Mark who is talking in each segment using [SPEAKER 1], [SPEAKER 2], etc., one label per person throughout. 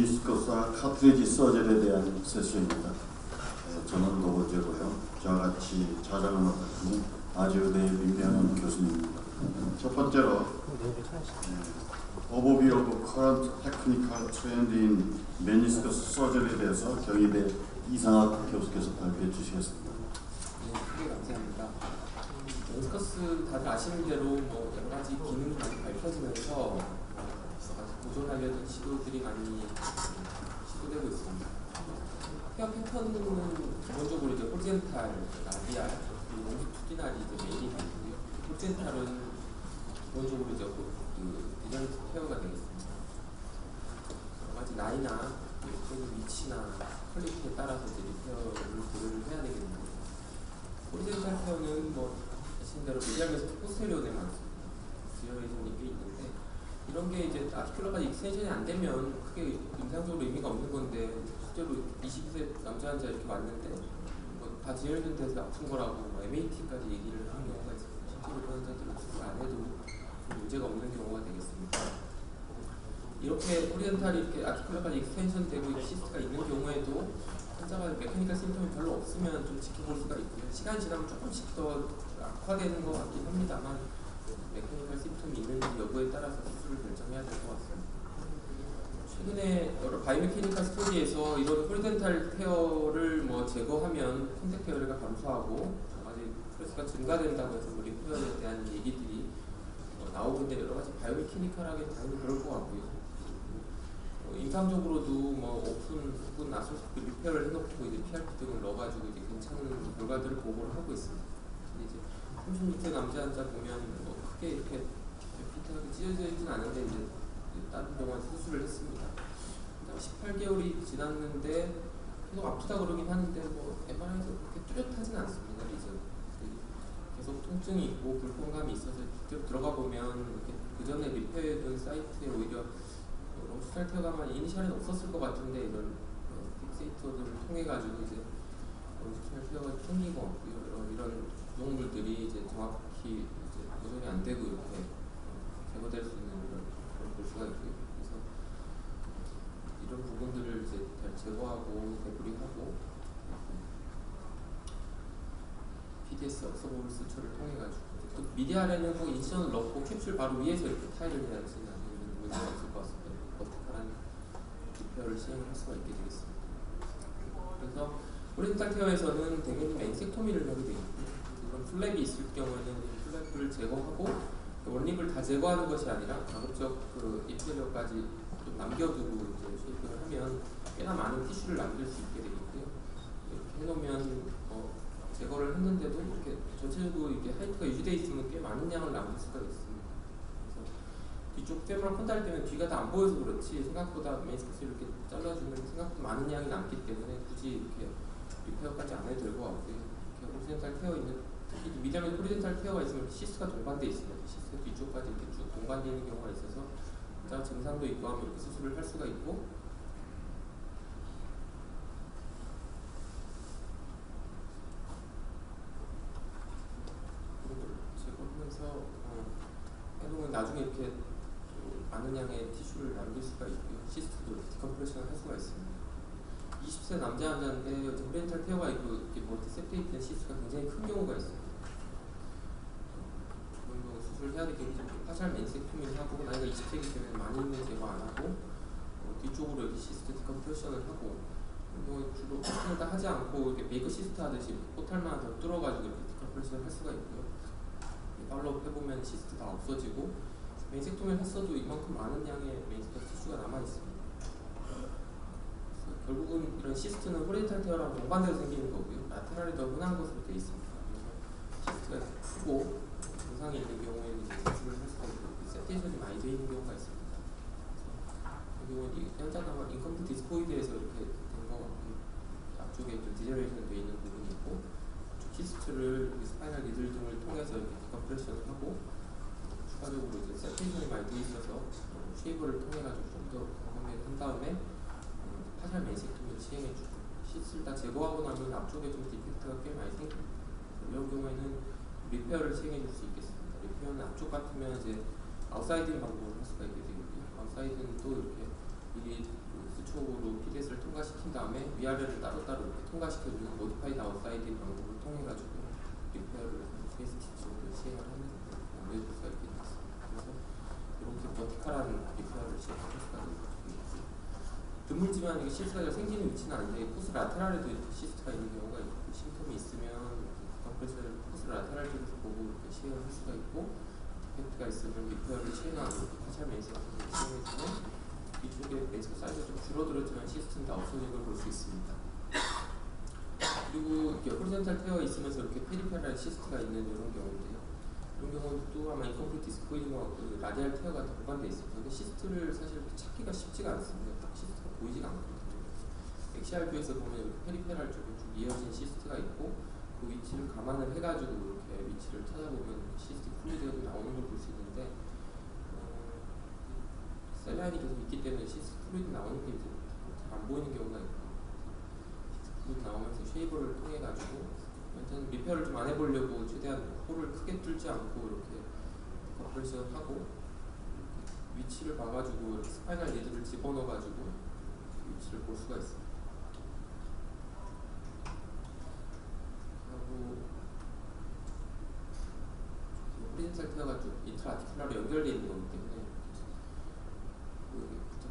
[SPEAKER 1] 메니스커스와 카트리지 서젤에 대한 세션입니다. 저는 노고재고요. 저와 같이 자장을 맡았는 아주대 민병현 교수님입니다. 첫 번째로 Overview of Current Technical Trend in Meniscus Surgery에 대해서 경희대 이상학 교수께서 발표해 주시겠습니다.
[SPEAKER 2] 네, 크게 감사합니다. 메니스커스 다들 아시는 대로 여러 가지 기능이 많이 밝혀지면서 보존하려는 시도들이 많이 시도되고 있습니다. 케어 패턴은 기본적으로 이제 호리젠탈, 라디알, 그리고 롱기투디널이 이제 메인이 되고요. 호리젠탈은 기본적으로 이제 디저트 케어가 되겠습니다. 여러 가지 나이나 위치나 퀄리티에 따라서 이제 리페어를 고려를 해야 되겠는데, 호리젠탈 케어는 아시는 대로 미디얼에서 포스테리어에 많습니다. 디저레이션이 꽤 있는데, 이런 게 이제 아티큘러까지 익스텐션이 안 되면 크게 임상적으로 의미가 없는 건데, 실제로 20세 남자 환자 이렇게 왔는데 다 디저레이션 돼서 아픈 거라고 MAT까지 얘기를 하는 경우가 있습니다. 실제로 그런 환자들은 수술 안 해도 문제가 없는 경우가 되겠습니다. 이렇게 오리엔탈이 이렇게 아티큘러까지 익스텐션 되고 시스트가 있는 경우에도 환자가 메커니컬 심텀이 별로 없으면 좀 지켜볼 수가 있고요. 시간이 지나면 조금씩 더 악화되는 것 같긴 합니다만, 메커니컬 심텀이 있는지 여부에 따라서 수술을 결정해야 될 것 같습니다. 최근에 여러 바이오메케니컬 스터디에서 이런 호리젠탈 테어를 제거하면 콘택트 에어리가 감소하고 아직 프레스가 증가된다고 해서 리페어에 대한 얘기들이 나오는데, 여러 가지 바이오메케니컬하게 당연히 그럴 것 같고요. 임상적으로도 오픈 혹은 나솔 리페어를 해놓고 이제 PRP 등을 넣어가지고 이제 괜찮은 결과들을 보고를 하고 있습니다. 근데 이제 36세 남자 환자 보면 크게 이렇게 피트하게 찢어져 있진 않은데 이제 다른 병원에서 수술을 했습니다. 18개월이 지났는데 계속 아프다 그러긴 하는데 MRI에서 그렇게 뚜렷하진 않습니다. 이제 계속 통증이 있고 불편감이 있어서 직접 들어가 보면 그 전에 리페어했던 사이트에 오히려 롱스탈 테어가 이니셜은 없었을 것 같은데, 이런 픽세이터들을 통해 가지고 이제 롱스탈 테어가 생기고 이런 구성물들이 이제 정확히 이제 보존이 안 되고 이렇게 제거될 수 있는 그런 볼 수가 있고요. 그래서 이런 부분들을 이제 잘 제거하고 데브리하고 PDS 억서버블 수처를 통해 가지고 또 미디알에는 인시전을 넣고 캡슐 바로 위에서 이렇게 타일을 해야지 나중에 문제가 없을 것 같습니다. 버티컬한 리페어를 시행을 할 수가 있게 되겠습니다. 그래서 호리젠탈 테어에서는 대개는 맹섹토미를 하게 되겠고요. 이런 플랩이 있을 경우에는 플랩을 제거하고 원립을 다 제거하는 것이 아니라 가급적 인테리어까지 좀 남겨두고 이제 쉐이핑을 하면 꽤나 많은 티슈를 남길 수 있게 되겠고요. 이렇게 해놓으면 제거를 했는데도 이렇게 전체적으로 이게 하이트가 유지되어 있으면 꽤 많은 양을 남길 수가 있습니다. 그래서 뒤쪽 페모럴 콘달 때문에 뒤가 다 안 보여서 그렇지, 생각보다 메니스커스 이렇게 잘라주면 생각보다 많은 양이 남기 때문에 굳이 이렇게 리페어까지 안 해도 될 것 같고요. 이렇게 호리젠탈 테어 있는, 특히 미디엄에 호리젠탈 테어가 있으면 시스가 동반되어 있습니다. 시스 뒤쪽까지 이렇게 쭉 동반되어 있는 경우가 있어서 환자가 증상도 있고 하면 이렇게 수술을 할 수가 있고, 제거하면서 해놓으면 나중에 이렇게 많은 양의 티슈를 남길 수가 있고요. 시스트도 디컴프레션을 할 수가 있습니다. 20세 남자 환자인데 호리젠탈 테어가 있고 이렇게 멀티세프레이트된 시스트가 굉장히 큰 경우가 있습니다. 그런 수술을 해야 되겠기 때문에 파샬 맨섹토미를 하고, 나이가 20세이기 때문에 많이 있는 제거 안 하고 뒤쪽으로 이렇게 시스트 디컴프레션을 하고, 주로 포탈을 다 하지 않고 이렇게 베이커 시스트 하듯이 포탈만 더 뚫어가지고 이렇게 디컴프레션을 할 수가 있고요. 팔로우업 해보면 시스트 다 없어지고, 메인섹토미를 했어도 이만큼 많은 양의 메인스커스 티슈가 남아있습니다. 결국은 이런 시스트는 호리젠탈 테어랑 동반돼서 생기는 거고요. 라테랄이 더 흔한 것으로 되어 있습니다. 그래서 시스트가 크고 증상이 있는 경우에는 이제 수술을 할 수가 있고, 세테이션이 많이 되어 있는 경우가 있습니다. 이 경우는 현자가 인컴플리트 디스코이드에서 이렇게 된 거 같고요. 앞쪽에 좀 디저레이션 되어 있는 부분이 있고, 시스트를 스파이널 니들 등을 통해서 이렇게 디컴프레션을 하고, 추가적으로 이제 세테이션이 많이 되어 있어서 쉐이버를 통해 가지고 좀 더 건강하게 한 다음에 파샬 맨섹토미를 시행해주고, 시스를 다 제거하고 나면 앞쪽에 좀 디펙트가 꽤 많이 생깁니다. 이런 경우에는 리페어를 시행해줄 수 있겠습니다. 리페어는 앞쪽 같으면 이제 아웃사이딩 방법을 할 수가 있게 되고요. 아웃사이드는 또 이렇게 미리 수초 추억으로 PDS를 통과시킨 다음에 위아래를 따로따로 이렇게 통과시켜주는 모디파이드 아웃사이드 방법을 통해가지고 리페어를 한 3스티치 정도 시행을 하면서 마무리해줄 수가 있게 됐습니다. 그래서 이렇게 버티컬한 리페어를 시행할 수가 있습니다. 드물지만 이게 시스트가 생기는 위치는 아닌데 포스 라테랄에도 이렇게 시스트가 있는 경우가 있고 심텀이 있으면 컴프레서 포스 라테랄 쪽에서 보고 이렇게 시행을 할 수가 있고 디펙트가 있으면 리페어를 시행하고 파셜 메인스를 시행해주면 이쪽에 메이스크 사이즈가 좀 줄어들었지만 시스템이 다 없어진 걸 볼 수 있습니다. 그리고 이렇게 호리젠탈 테어 있으면서 이렇게 페리페랄 시스트가 있는 이런 경우인데요. 이런 경우도 아마 인컴플리트 디스코이드와 그 라디알 테어가 다 보관되어 있습니다. 근데 시스트를 사실 찾기가 쉽지가 않습니다. 딱 시스트가 보이지가 않거든요. 엑시알 뷰에서 보면 페리페랄 쪽에 쭉 이어진 시스트가 있고 그 위치를 감안을 해가지고 이렇게 위치를 찾아보면 시스트 플루이드가 좀 나오는 걸 볼 수 있는데 셀라인이 계속 있기 때문에 시스트 플루이드 나오는 게 이제 잘 안 보이는 경우가 있고 시스트 플루이드 나오면서 쉐이버를 통해 가지고 일단 리페어를 좀 안 해보려고 최대한 홀을 크게 뚫지 않고 이렇게 커플레이션 하고 위치를 봐가지고 스파이널 리드를 집어넣어가지고 위치를 볼 수가 있습니다. 하고 호리젠탈 테어가 좀 인트라아티큘라로 연결되어 있는 거기 때문에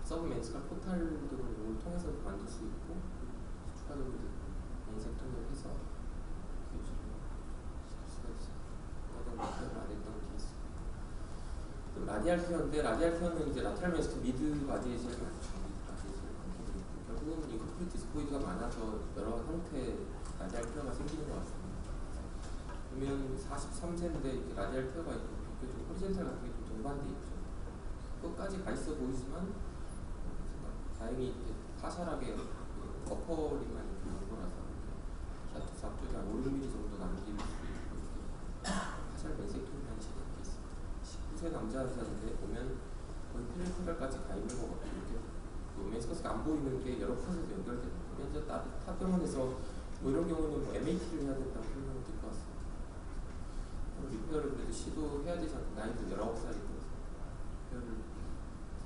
[SPEAKER 2] 서브 맨스컬 포탈 등을 통해서 만들 수 있고 추가적으로 인색 통역을 해서 교주를 시킬 수가 있습니다. 어떤 목표를 안 했던 케이스. 또 라디알 케어인데 라디알 케어는 이제 라테랄 맨스컬 미드 바디에 제일 많죠. 결국은 인컴플리트 디스코이드가 많아서 여러 형태의 라디알 케어가 생기는 것 같습니다. 그러면 43세인데 이렇게 라디알 케어가 있고 좀 호리젠탈 같은 게 좀 동반돼 있죠. 끝까지 가 있어 보이지만 다행히 이제 파샬하게 어퍼링만 이렇게 온 거라서 샤투스 앞쪽에 한 5-6mm 정도 남길 수 있고 파샬 벤섹토미라는 시각이 있습니다. 19세 남자 의사인데 보면 거의 페리페랄까지 가 있는 것 같고 이렇게 메스커스가 안 보이는 게 여러 컷에서 연결됩니다. 현재 타 병원에서 뭐 이런 경우는 뭐 MAT를 해야 된다고 설명을 듣고 왔습니다. 리페어를 그래도 시도해야 되지 않고 나이도 19살이 들어서 리페어를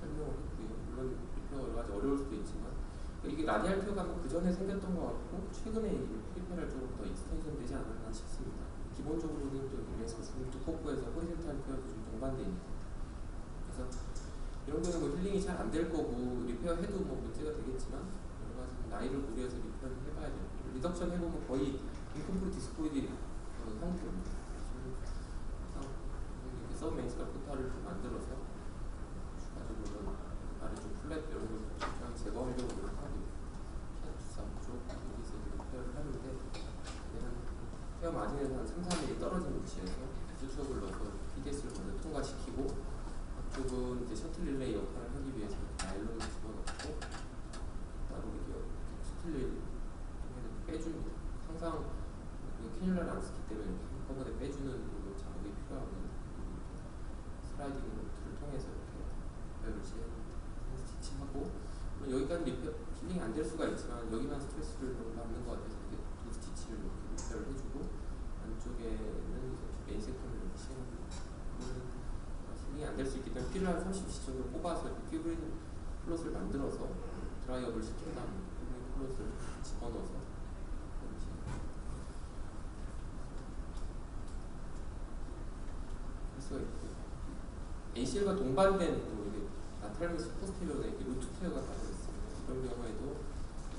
[SPEAKER 2] 설명을 했고요. 물론 리페어가 여러 가지 어려울 수도 있지만 이게 라디알 테어가 그 전에 생겼던 것 같고 최근에 페리페랄 쪽으로 더 익스텐션 되지 않았나 싶습니다. 기본적으로는 또 메스커스는 두코프에서 호리젠탈 테어도 좀 동반되어 있는 것 같아요. 그래서 이런 거는 뭐 힐링이 잘 안 될 거고 리페어 해도 뭐 문제가 되겠지만 여러 가지 나이를 고려해서 리페어를 해봐야 돼요. 리덕션 해보면 거의 인컴플리트 디스코이드 형태입니다. 이렇게 서브 메인스컬 포탈을 좀 만들어서 추가적으로 아래쪽 플랫 이런 걸 그냥 제거하려고 노력하고 샤투스 앞쪽 여기서 리페어를 하는데 얘는 페어 마진에서 한 3-4mm 떨어진 위치에서 수축을 넣어서 PDS를 먼저 통과시키고 앞쪽은 이제 셔틀 릴레이 역할을 하기 위해서 나일론을 집어넣고 따로 이렇게 셔틀 릴레이 빼줍니다. 항상 캐뉼라를 안 쓰기 때문에 한꺼번에 빼주는 작업이 필요하거든요. 슬라이딩 루트를 통해서 이렇게 리페어를 스티치하고 여기까지 리페어 힐링이 안 될 수가 있지만 여기만 스트레스를 너무 받는 것 같아서 이렇게 두 스티치를 이렇게 리페어를 해주고 안쪽에는 이제 메인 섹션을 이렇게 시행합니다. 힐링이 안 될 수 있기 때문에 피를 한 30cc 정도 뽑아서 피브린 플롯을 만들어서 드라이업을 시킨 다음에 피브린 플롯을 집어넣어서 ACL과 동반된 이게 라테랄미스 포스테리어에 루트 테어가 달려있습니다. 이런 경우에도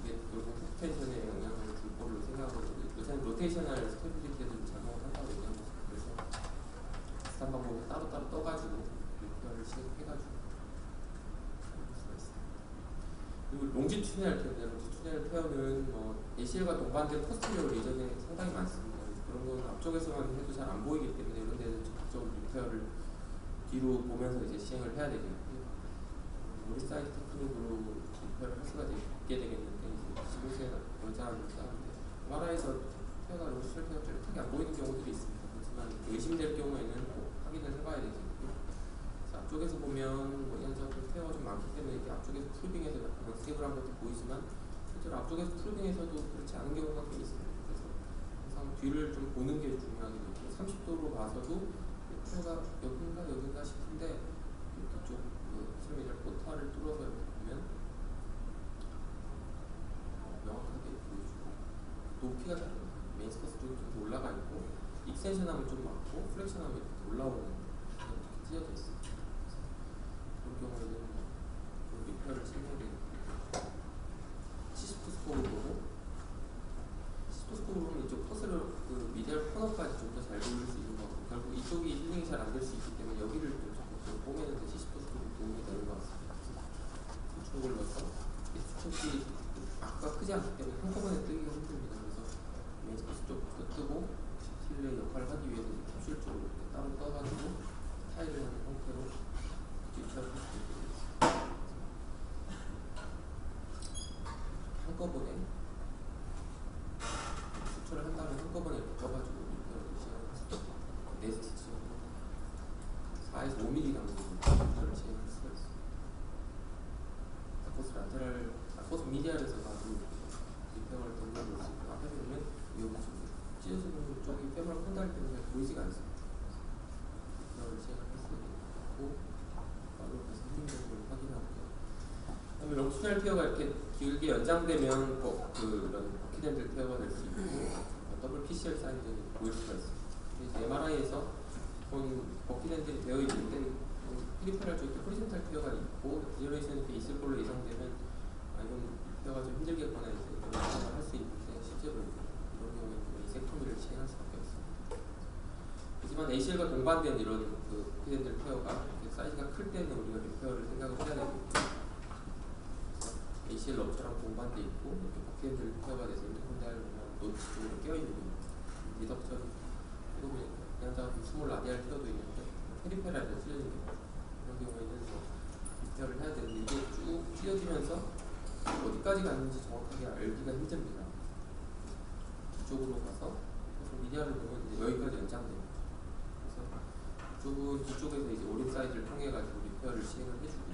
[SPEAKER 2] 이게 결국 포스텐션에 영향을 줄 걸로 생각하고 요새는 로테이셔널 스테빌리티에도 작용을 한다고 얘기합니다. 그래서 비슷한 방법을 따로따로 떠가지고 리페어를 시행해가지고 할 수가 있습니다. 그리고 롱지튜디널 테어인데 롱지튜디널 테어는 뭐 ACL과 동반된 포스테리어 리전에 상당히 많습니다. 그런 건 앞쪽에서만 해도 잘 안 보이기 때문에 이런 데는 적극적으로 리페어를 뒤로 보면서 이제 시행을 해야 되겠고요. 우리 사이드 테크닉으로 리페어를 할 수가 있게 되겠는데 이제 15세 여자입니다. MRI에서 테어가 롱지튜디널 테어가 뚜렷하게 안 보이는 경우들이 있습니다. 그렇지만 의심될 경우에는 꼭 확인을 해봐야 되겠고요. 앞쪽에서 보면 뭐 현저하게 테어가 좀 많기 때문에 이렇게 앞쪽에서 프루빙에서 약간 스테이블한 것도 보이지만 실제로 앞쪽에서 프루빙에서도 그렇지 않은 경우가 꽤 있습니다. 그래서 항상 뒤를 좀 보는 게 중요하게 되고 30도로 봐서도 테어가 여긴가 싶은데 이쪽 설명을 포탈을 뚫어서 이렇게 보면 크기가 다릅니다. 메인 스커스 쪽이 좀 더 올라가 있고 익스텐션 하면 좀 많고 플렉션 하면 이렇게 올라오는 이렇게 찢어져 있어요. 그런 경우에는 그 리페어를 실행하게 됩니다. 70도 스코어를 보고 70도 스코어를 보면 이쪽 컷을 그 미디얼 코너까지 좀 더 잘 돌릴 수 있는 거고 결국 이쪽이 힐링이 잘 안 될 수 있기 때문에 여기를 좀 조금 뽀매는데 70도 스코어이 도움이 되는 것 같습니다. 총 걸러서 수축이 아까 크지 않기 때문에 한꺼번에 뜨기가 힘듭니다. 그래서 메인 스커스 쪽부터 뜨고 실내 역할을 하기 위해서 캡슐 쪽으로 이렇게 따로 떠가지고 타일을 하는 형태로 뒤처를 할 수 있게 되겠습니다. 한꺼번에 수출을 한 다음에 한꺼번에 이렇게 떠가지고 리페어를 시행할 수 있고 네 스티치로 4에서 5mm 간격으로 리페어를 시행할 수가 있습니다. 다코스 라테랄, 다코스 미디알에서 봐도 리페어를 던져볼 수 있고 앞에 보면 여기 좀 찢어지는 쪽이 페모럴 콘달 때문에 보이지가 않습니다. 리페어를 시행할 수 있고 바로 가서 힐링적으로 확인하고요. 그다음에 롱스트랄 티어가 이렇게 길게 연장되면 그런 버킷핸들 티어가 될 수 있고 더블 PCL 사이즈가 보일 수가 있습니다. MRI에서 본 버킷핸들이 되어 있는데 페리페랄 쪽에 호리젠탈 티어가 있고 디저레이션이 있을 걸로 예상되면 이건 티어가 좀 힘들겠거나 이런 생각을 할 수 있는데 실제로 이런 경우에는 이 섹터미를 시행할 수밖에 없습니다. 하지만 ACL과 동반된 이런 그 버킷핸들 티어가 사이즈가 클 때는 우리가 리페어를 생각을 해야 되겠고 ACL 럽처럼 동반돼 있고 이렇게 버킷핸들 티어가 돼서 인터콘달 노트 쪽으로 껴있는 리덕션 그리고 그냥 다 스몰 라디알 티어도 있는데 페리페랄에서 찢어지는 경우 그런 경우에는 리페어를 해야 되는데 이게 쭉 찢어지면서 어디까지 갔는지 정확하게 알기가 힘듭니다. 뒤쪽으로 가서 미디어를 보면 이제 여기까지 연장됩니다. 그래서 이쪽은 뒤쪽에서 이제 오린 사이드를 통해 가지고 리페어를 시행을 해주고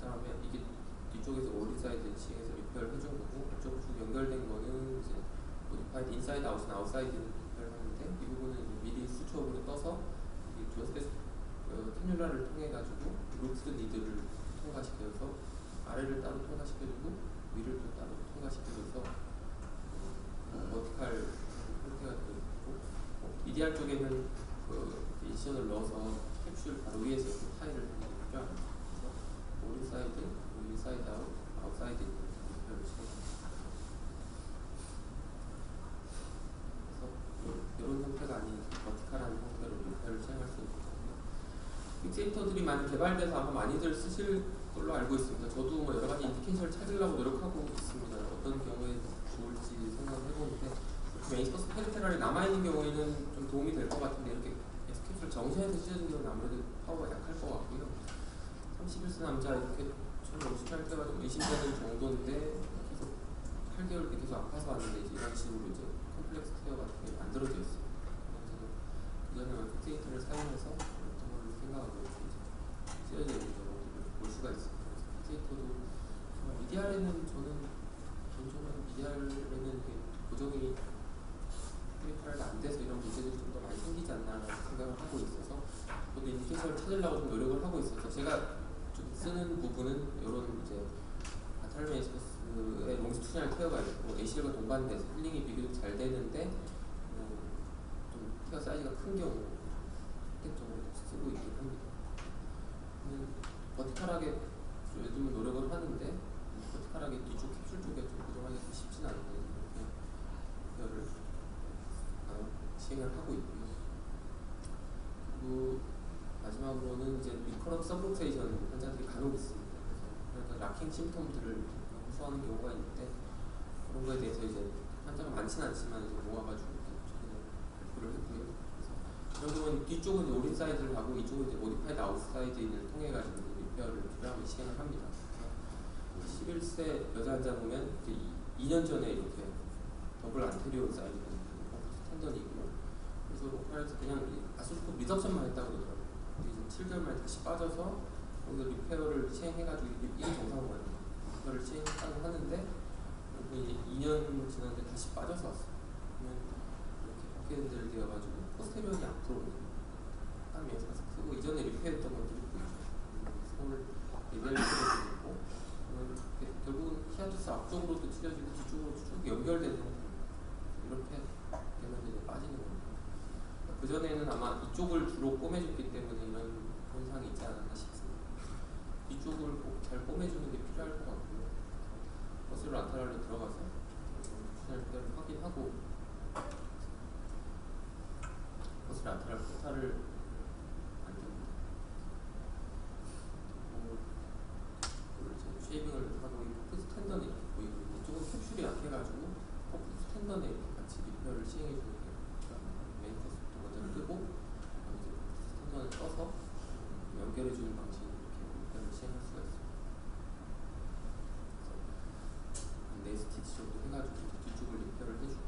[SPEAKER 2] 그다음에 이게 뒤쪽에서 오린 사이드 시행해서 리페어를 해준 거고 이쪽으로 쭉 연결된 거는 이제 모디파이드 인사이드 아웃이나 아웃사이드 리페어를 하는데 이 부분은 이제 미리 수첩으로 떠서 이 조스페스 캐뉼라를 통해 가지고 루트 니드를 통과시켜서 아래를 따로 통과시켜주고 위를 또 따로 통과시켜줘서 버티칼 형태가 되고 있고 EDR 쪽에는 그 인시전을 넣어서 캡슐 바로 위에서 타일을 하는 게 필요합니다. 그래서 오린 사이드, 인사이드 아웃, 아웃사이드 리페어를 시행합니다. 그래서 이런 형태가 아닌 버티칼한 형태로 리페어를 시행할 수 있는 빅데이터들이 많이 개발돼서 아마 많이들 쓰실 걸로 알고 있습니다. 저도 뭐 여러 가지 인디케이션을 찾으려고 노력하고 있습니다. 어떤 경우에 좋을지 생각을 해보는데 메인 스커스 페리페랄이 남아있는 경우에는 좀 도움이 될 것 같은데 이렇게 엑스큐트를 정시해서 찢어진 경우는 아무래도 파워가 약할 것 같고요. 31세 남자 이렇게 처음 오시할 때가 좀 의심되는 정도인데 계속 8개월 계속 아파서 왔는데 이제 이런 식으로 이제 컴플렉스 케어 같은 게 만들어져 있어요. 그래서 그 전에 빅데이터를 사용해서 어떤 걸 생각하고 찢어져 있는 경우를 볼 수가 있습니다. 빅데이터도 미디알에는 저는 개인적으로 미디알에는 고정이 페리페랄이 안 돼서 이런 문제들이 좀 더 많이 생기지 않나 생각을 하고 있어서 저도 인디케이션을 찾으려고 좀 노력을 하고 있어서 제가 좀 쓰는 부분은 이런 이제 아탈메이스커스의 롱스튜디널 케어가 있고 ACL과 동반돼서 힐링이 비교적 잘 되는데 좀 티어 사이즈가 큰 경우 선택적으로 쓰고 있긴 합니다. 버티컬하게 요즘은 노력을 하는데 버티컬하게 뒤쪽 캡슐 쪽에 좀 고정하기가 쉽지는 않은데 이렇게 이거를 시행을 하고 있고요. 그리고 마지막으로는 이제 리커런트 서브룩세이션 환자들이 간혹 있습니다. 그래서 락킹 심텀들을 호소하는 경우가 있는데 그런 거에 대해서 이제 환자가 많지는 않지만 이제 모아가지고 발표를 했고요. 그래서 이런 경우는 뒤쪽은 이제 오린 사이드를 하고 이쪽은 이제 모디파이드 아웃사이드를 통해 가지고 리페어를 필요하면 시행을 합니다. 11세 여자 환자 보면 이제 2년 전에 이렇게 더블 안테리오 사이드 텐던이고요. 그래서 로컬에서 그냥 아스로스코프 리덕션만 했다고 그러더라고요. 이제 7개월 만에 다시 빠져서 거기서 리페어를 시행해가지고 이게 정상거든요. 리페어를 시행했다고 하는데 이제 2년 지났는데 다시 빠져서 왔어요. 그러면 이렇게 버킷핸들 되어가지고 포스테리어이 앞으로 오는 땀이 여기서 크고 이전에 리페어했던 것들이 보이죠. 서울 리벨리페어도 있고 결국은 히아투스 앞쪽으로도 찢어지고 뒤쪽으로도 쭉 연결되는 이렇게 되면 이제 빠지는 겁니다. 그 전에는 아마 이쪽을 주로 꼬매줬기 때문에 이런 현상이 있지 않았나 싶습니다. 이쪽을 꼭 잘 꼬매주는 게 필요할 것 같고요. 버스를 안타랄로 들어가서 추진할 확인하고 버스를 안타랄 포탈을 만듭니다. 이제 쉐이빙을 하고 이 포크스 텐던이 이렇게 보이고 이쪽은 캡슐이 약해가지고 포크스 텐던에 이렇게 같이 리페어를 시행해주는 게 메인 코스부터 먼저 뜨고 이제 포크스 텐던을 떠서 연결해주는 방식으로 이렇게 리페어를 시행할 수가 있습니다. 네 스티치 정도 해가지고 뒤쪽을 리페어를 해주고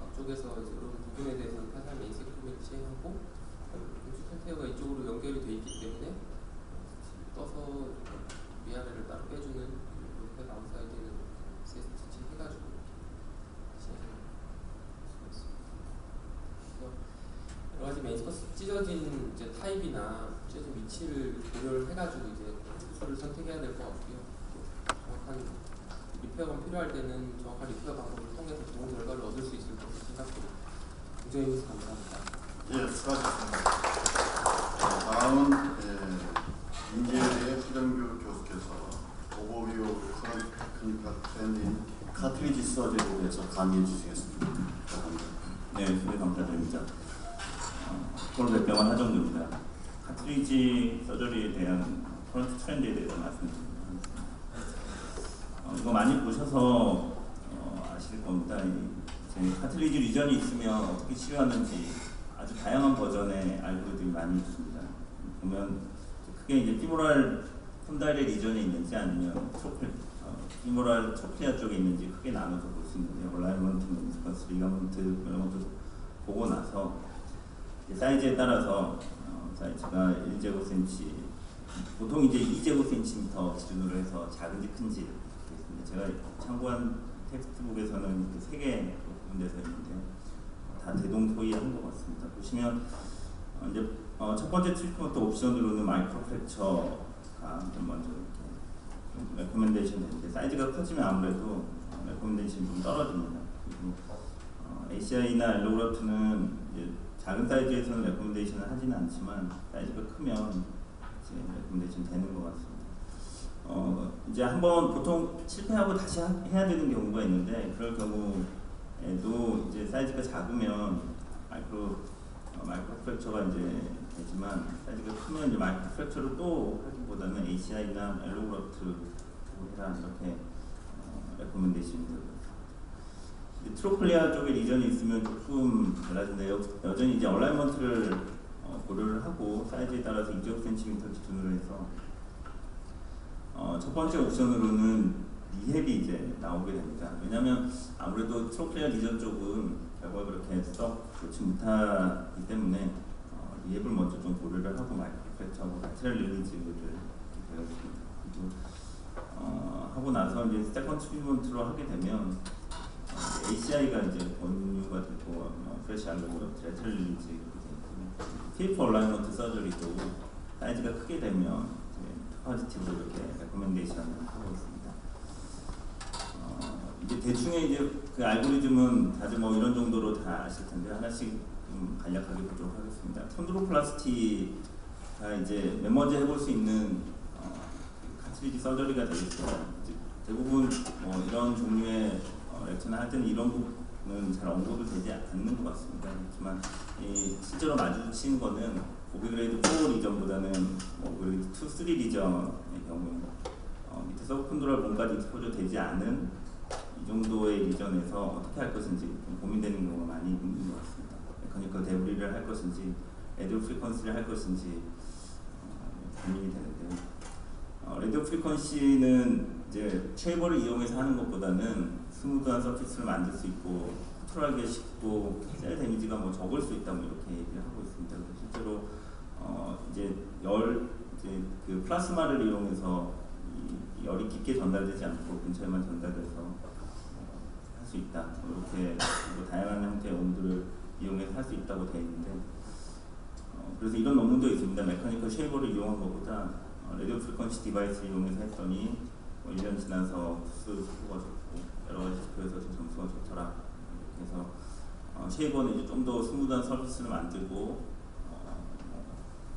[SPEAKER 2] 앞쪽에서 이제 이런 부분에 대해서는 타살 메인 세크멘트 시행하고 슈텐테어가 이쪽으로 연결이 되어 있기 때문에 떠서 위아래를 따로 빼주는 옆에 아웃사이드는 세 스티치 해가지고 이렇게 시행할 수가 있습니다. 여러 가지 메인스커스 찢어진 이제 타입이나 찢어진 위치를 고려를 해가지고 이제 수를 선택해야 될 것 같고요. 정확한 리페어가 필요할 때는 정확한 리페어 방법을 통해서 좋은 결과를 얻을 수 있을 것으로 생각합니다. 공정해 주셔서 감사합니다.
[SPEAKER 1] 예, 수고하셨습니다. 다음은 인재의 수정규 교수께서 오버뷰 커런트 테크니컬 트렌드인 카트리지 서저리에 대해서 강의해 주시겠습니다.
[SPEAKER 3] 네, 소개 감사드립니다. 서울대병원 하정규입니다. 카트리지 서저리에 대한 커런트 트렌드에 대해서 말씀드립니다. 이거 많이 보셔서 아실 겁니다. 이제 카트리지 리전이 있으면 어떻게 치료하는지 아주 다양한 버전의 알고리즘이 많이 있습니다. 보면 크게 이제 피모랄 콘다일의 리전에 있는지 아니면 피모랄 트로클리아 쪽에 있는지 크게 나눠서 볼 수 있는데요. 얼라이먼트, 메인스커스, 리가먼트 이런 것도 보고 나서 사이즈에 따라서 사이즈가 1제곱센치 보통 이제 2제곱센티미터 기준으로 해서 작은지 큰지 있습니다. 제가 참고한 텍스트북에서는 이렇게 3개 구분돼서 있는데요. 다 대동소이한 것 같습니다. 보시면 이제 첫 번째 트리트먼트 옵션으로는 마이크로 프랙처가 먼저 이렇게 레코멘데이션 되는데 사이즈가 커지면 아무래도 레코멘데이션이 좀 떨어집니다. 그리고 ACI나 엘로그라프는 작은 사이즈에서는 레코멘데이션을 하지는 않지만 사이즈가 크면 이제 레코멘데이션 되는 것 같습니다. 이제 한번 보통 실패하고 다시 해야 되는 경우가 있는데 그럴 경우에도 이제 사이즈가 작으면 마이크로 프랙처가 이제 되지만 사이즈가 크면 이제 마이크로 프랙처를 또 하기보다는 ACI나 엘로그라프트 해라 이렇게 레코멘데이션이 되고 트로클리아 쪽에 리전이 있으면 조금 달라진데 여전히 이제 얼라이먼트를 고려를 하고 사이즈에 따라서 2제곱센티미터 기준으로 해서 첫 번째 옵션으로는 리헵이 이제 나오게 됩니다. 왜냐하면 아무래도 트로클리아 리전 쪽은 결과가 그렇게 썩 좋지 못하기 때문에 리헵을 먼저 좀 고려를 하고 마이크로 프랙처하고 라테럴 릴리즈를 배웠습니다. 그리고 하고 나서 이제 세컨드 트리트먼트로 하게 되면 ACI가 이제 권유가 되고 프레시 알로그라프트, 라테럴 릴리즈 이렇게 되고 테이프 얼라이먼트 서저리도 사이즈가 크게 되면 포지티브로 이렇게 레코멘데이션을 하고 있습니다. 이제 대충의 이제 그 알고리즘은 다들 뭐 이런 정도로 다 아실 텐데 하나씩 좀 간략하게 보도록 하겠습니다. 콘드로플라스티가 이제 메머지 해볼 수 있는 카트리지 서저리가 되겠습니다. 대부분 이런 종류의 렉처나 할 때는 이런 부분은 잘 언급이 되지 않는 것 같습니다. 그렇지만 실제로 마주치는 거는 오비그레이드 4 리전보다는 오비그레이드 2, 3 리전의 경우 밑에 서브콘드롤 몸까지 익스포저 되지 않은 이 정도의 리전에서 어떻게 할 것인지 좀 고민되는 경우가 많이 있는 것 같습니다. 메커니컬 데브리를 할 것인지 레디오 프리퀀시를 할 것인지 고민이 되는데요. 레디오 프리퀀시는 이제 쉐이버를 이용해서 하는 것보다는 스무드한 서피스를 만들 수 있고 컨트롤하기 쉽고 셀 데미지가 적을 수 있다 이렇게 얘기를 하고 있습니다. 실제로 이제 그 플라스마를 이용해서 이 열이 깊게 전달되지 않고 근처에만 전달돼서 할 수 있다. 이렇게 다양한 형태의 온도를 이용해서 할 수 있다고 되어 있는데 그래서 이런 논문도 있습니다. 메카니컬 쉐이버를 이용한 것보다 라디오 프리퀀시 디바이스를 이용해서 했더니 1년 지나서 스코어가 좋고 여러 가지 지표에서 좀 점수가 좋더라. 그래서 쉐이버는 이제 좀 더 스무드한 서비스를 만들고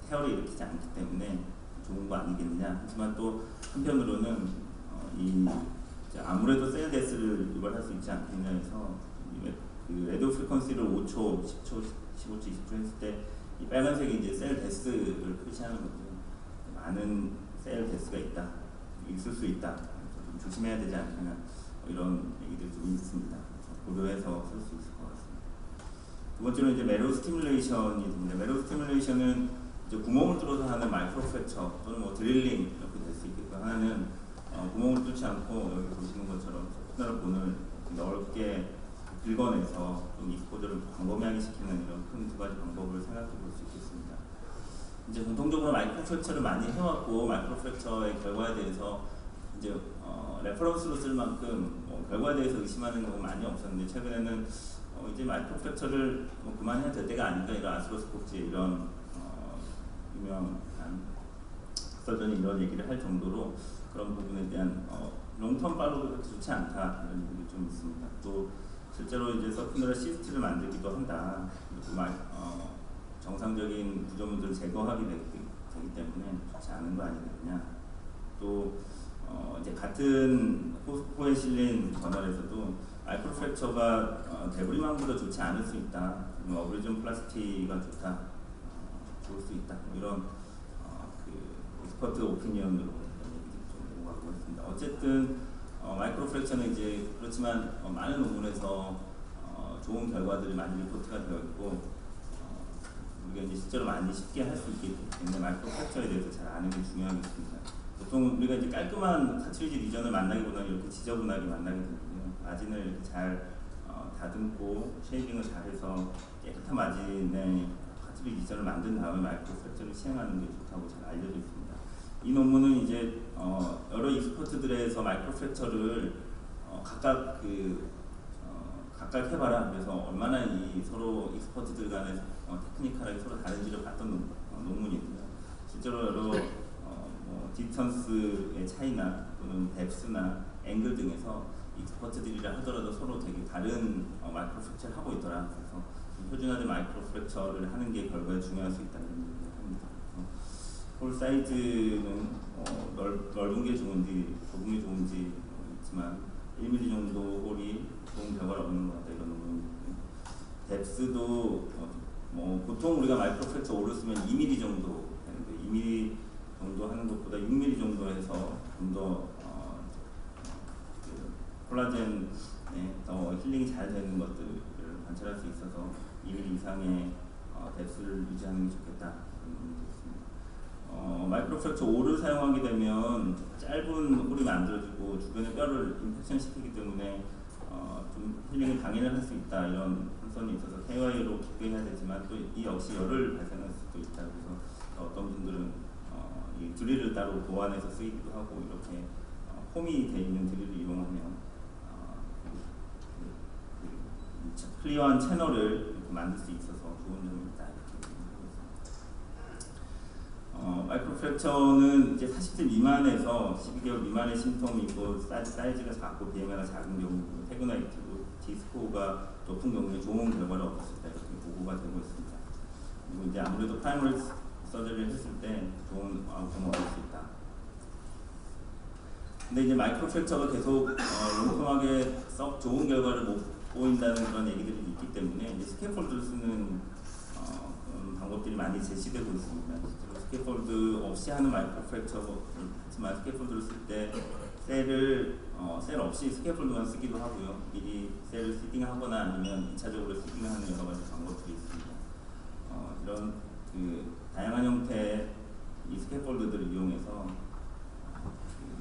[SPEAKER 3] 태열을 일으키지 않기 때문에 좋은 거 아니겠느냐. 하지만 또 한편으로는 이제 아무래도 셀 데스를 유발할 수 있지 않겠냐 해서 그 라디오 프리퀀시를 5초, 10초, 15초, 20초 했을 때 이 빨간색이 이제 셀 데스를 표시하는 거죠. 많은 셀 데스가 있다, 있을 수 있다. 좀 조심해야 되지 않느냐. 이런 얘기들이 좀 있습니다. 고려해서 쓸 수 있을 것 같습니다. 두 번째로 이제 매로 스티뮬레이션이 됩니다. 매로 스티뮬레이션은 이제 구멍을 뚫어서 하는 마이크로 프랙처 또는 뭐 드릴링 이렇게 될 수 있겠고, 하나는 구멍을 뚫지 않고 여기 보시는 것처럼 소프트웨어 본을 넓게 긁어내서 좀 익스포저를 광범위하게 시키는 이런 큰 두 가지 방법을 생각해 볼 수 있겠습니다. 이제 공통적으로 마이크로 프랙처를 많이 해왔고 마이크로 프랙처의 결과에 대해서 이제 레퍼런스로 쓸 만큼 결과에 대해서 의심하는 경우가 많이 없었는데, 최근에는 이제 마이크로 프랙처를 그만해야 될 때가 아닌가, 이런 아스로스코프지의 이런 유명한 서전이 이런 얘기를 할 정도로 그런 부분에 대한 롱텀 팔로우가 좋지 않다, 이런 얘기가 좀 있습니다. 또 실제로 이제 서큐널 시스트를 만들기도 한다. 그리고 정상적인 구조물들을 제거하게 되기 때문에 좋지 않은 거 아니겠느냐. 또 이제 같은 호에 실린 저널에서도 마이크로 프랙처가 데브리만보다 좋지 않을 수 있다. 어브리전 플라스틱가 좋다, 좋을 수 있다. 이런 그 익스퍼트 오피니언으로 얘기를 좀 오가고 있습니다. 어쨌든 마이크로 프랙처는 이제 그렇지만 많은 논문에서 좋은 결과들이 많이 리포트가 되어 있고 우리가 이제 실제로 많이 쉽게 할 수 있기 때문에 마이크로 프랙처에 대해서 잘 아는 게 중요하겠습니다. 보통 우리가 이제 깔끔한 카트리지 리전을 만나기보다는 이렇게 지저분하게 만나게 되거든요. 마진을 이렇게 잘 다듬고 쉐이빙을 잘해서 깨끗한 마진의 카트리지 리전을 만든 다음에 마이크로 프랙처를 시행하는 게 좋다고 잘 알려져 있습니다. 이 논문은 이제 여러 익스퍼트들에서 마이크로 프랙처를 각각 각각 해봐라. 그래서 얼마나 이 서로 익스퍼트들 간에 테크니컬하게 서로 다른지를 봤던 논문이고요. 실제로 여러 디스턴스의 차이나 또는 뎁스나 앵글 등에서 익스퍼트들이라 하더라도 서로 되게 다른 마이크로 프랙처를 하고 있더라. 그래서 표준화된 마이크로 프랙처를 하는 게 결과에 중요할 수 있다는 얘기를 합니다. 홀 사이즈는 넓은 게 좋은지 좁은 게 좋은지 있지만 1mm 정도 홀이 좋은 결과를 얻는 것 같다, 이런 논문이 있고요. 뎁스도 보통 우리가 마이크로 프랙처 오를 쓰면 2mm 정도 되는데 2mm 정도 하는 것보다 6mm 정도 해서 좀 더 콜라겐에 더 힐링이 잘 되는 것들을 관찰할 수 있어서 2mm 이상의 뎁스를 유지하는 게 좋겠다, 이런 논문도 있습니다. 마이크로 프랙처 5를 사용하게 되면 짧은 홀이 만들어지고 주변의 뼈를 인펙션 시키기 때문에 좀 힐링을 강연을 할 수 있다, 이런 선이 있어서 KY로 깊게 해야 되지만 또 이 역시 열을 발생할 수도 있다. 그래서 어떤 분들은 이 드릴을 따로 보완해서 쓰기도 하고, 이렇게 홈이 되어 있는 드릴을 이용하면 클리어한 채널을 이렇게 만들 수 있어서 좋은 점이 있다, 이렇게 생각합니다. 마이크로 프랙처는 이제 40대 미만에서 12개월 미만의 심통이 있고 사이즈가 작고 BMI가 작은 경우, 태그나이트고 D스코어가 높은 경우에 좋은 결과를 얻을 수 있다, 이렇게 보고가 되고 있습니다. 그리고 이제 아무래도 프라이머리 서저리를 했을 때 좋은 아웃컴을 얻을 수 있다. 근데 이제 마이크로 프랙처가 계속 롱텀하게 썩 좋은 결과를 못 보인다는 그런 얘기들이 있기 때문에 이제 스캐폴드를 쓰는 그런 방법들이 많이 제시되고 있습니다. 스캐폴드 없이 하는 마이크로 프랙처를 하지만 스캐폴드를 쓸 때 셀 없이 스캐폴드만 쓰기도 하고요. 미리 셀을 시딩하거나 아니면 2차적으로 시딩하는 여러 가지 방법들이 있습니다. 이런 다양한 형태의 이 스캐폴드들을 이용해서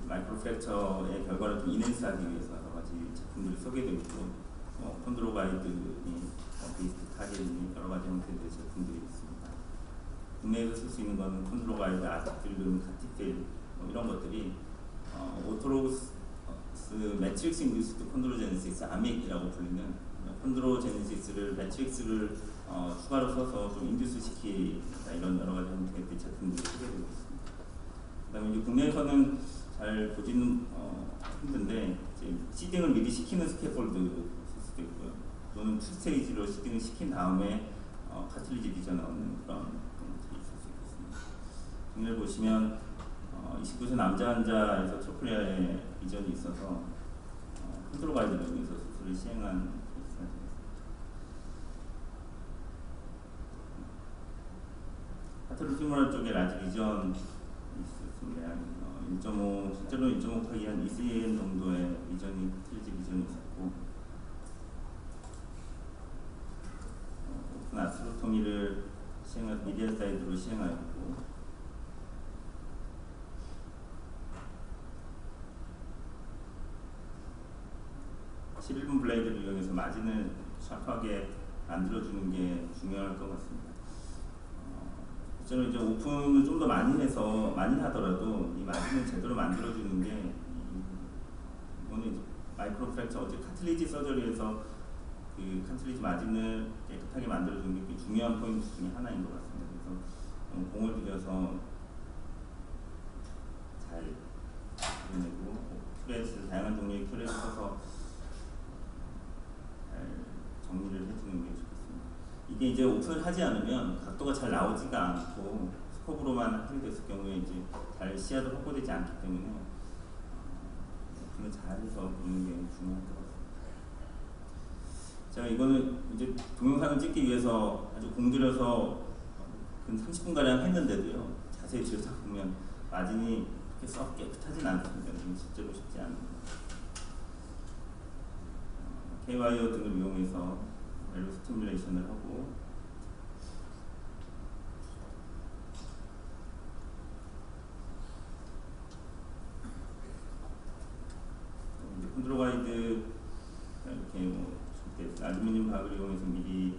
[SPEAKER 3] 마이크로 프랙처의 결과를 좀 인핸스하기 위해서 여러 가지 제품들이 소개되고 있고, 콘드로 가이드니 베이스트 타겟니 여러 가지 형태의 제품들이 있습니다. 국내에서 쓸 수 있는 건 콘드로 가이드, 아티필름, 카티필 이런 것들이 오토로그스 매트릭스 인듀스드 콘드로제네시스, 아믹이라고 불리는 콘드로제네시스를 매트릭스를 추가로 써서 좀 인듀스 시키다 이런 여러 가지 형태의 제품들이 소개되고 있습니다. 그다음에 이제 국내에서는 잘 보지는 힘든데 이제 시딩을 미리 시키는 스캐폴드 쓸 수도 있고요. 또는 2스테이지로 시딩을 시킨 다음에 카틀리지 빚어 나오는 그런 것들이 있을 수 있겠습니다. 정리를 보시면 29세 남자 환자에서 트로플리아의 이전이 있어서 컨트롤 가이드를 이용해서 수술을 시행한 케이스가 되겠습니다. 하트로 튜머럴 쪽에 라지 리전이 있었습니다. 1.5 실제로 1.5까지 한 2cm 정도의 리전이 카틀리지 리전이 있었고 오픈 아스트로토미를 시행한 미디얼 사이드로 시행하였고 11분 블레이드를 이용해서 마진을 샤프하게 만들어주는 게 중요할 것 같습니다. 실제로 이제 오픈을 좀 더 많이 해서 많이 하더라도 이 마진을 제대로 만들어주는 게 이거는 이제 마이크로 프랙처 어제 카틀리지 서저리에서 그 카틀리지 마진을 깨끗하게 만들어주는 게 중요한 포인트 중에 하나인 것 같습니다. 그래서 공을 들여서 잘 그려내고 큐레스 다양한 종류의 큐레스 써서 정리를 해주는 게 좋겠습니다. 이게 이제 오픈을 하지 않으면 각도가 잘 나오지가 않고 스코브로만 하게 됐을 경우에 이제 잘 시야도 확보되지 않기 때문에 오픈을 잘 해서 보는 게 중요할 것 같습니다. 제가 이거는 이제 동영상을 찍기 위해서 아주 공들여서 근 30분가량 했는데도요, 자세히 들여다보면 마진이 그렇게 썩 깨끗하진 않습니다. 실제로 쉽지 않습니다. K-와이어 등을 이용해서 멜로 스티뮬레이션을 하고 이제 컨트롤 가이드 이렇게 뭐 알루미늄 박을 이용해서 미리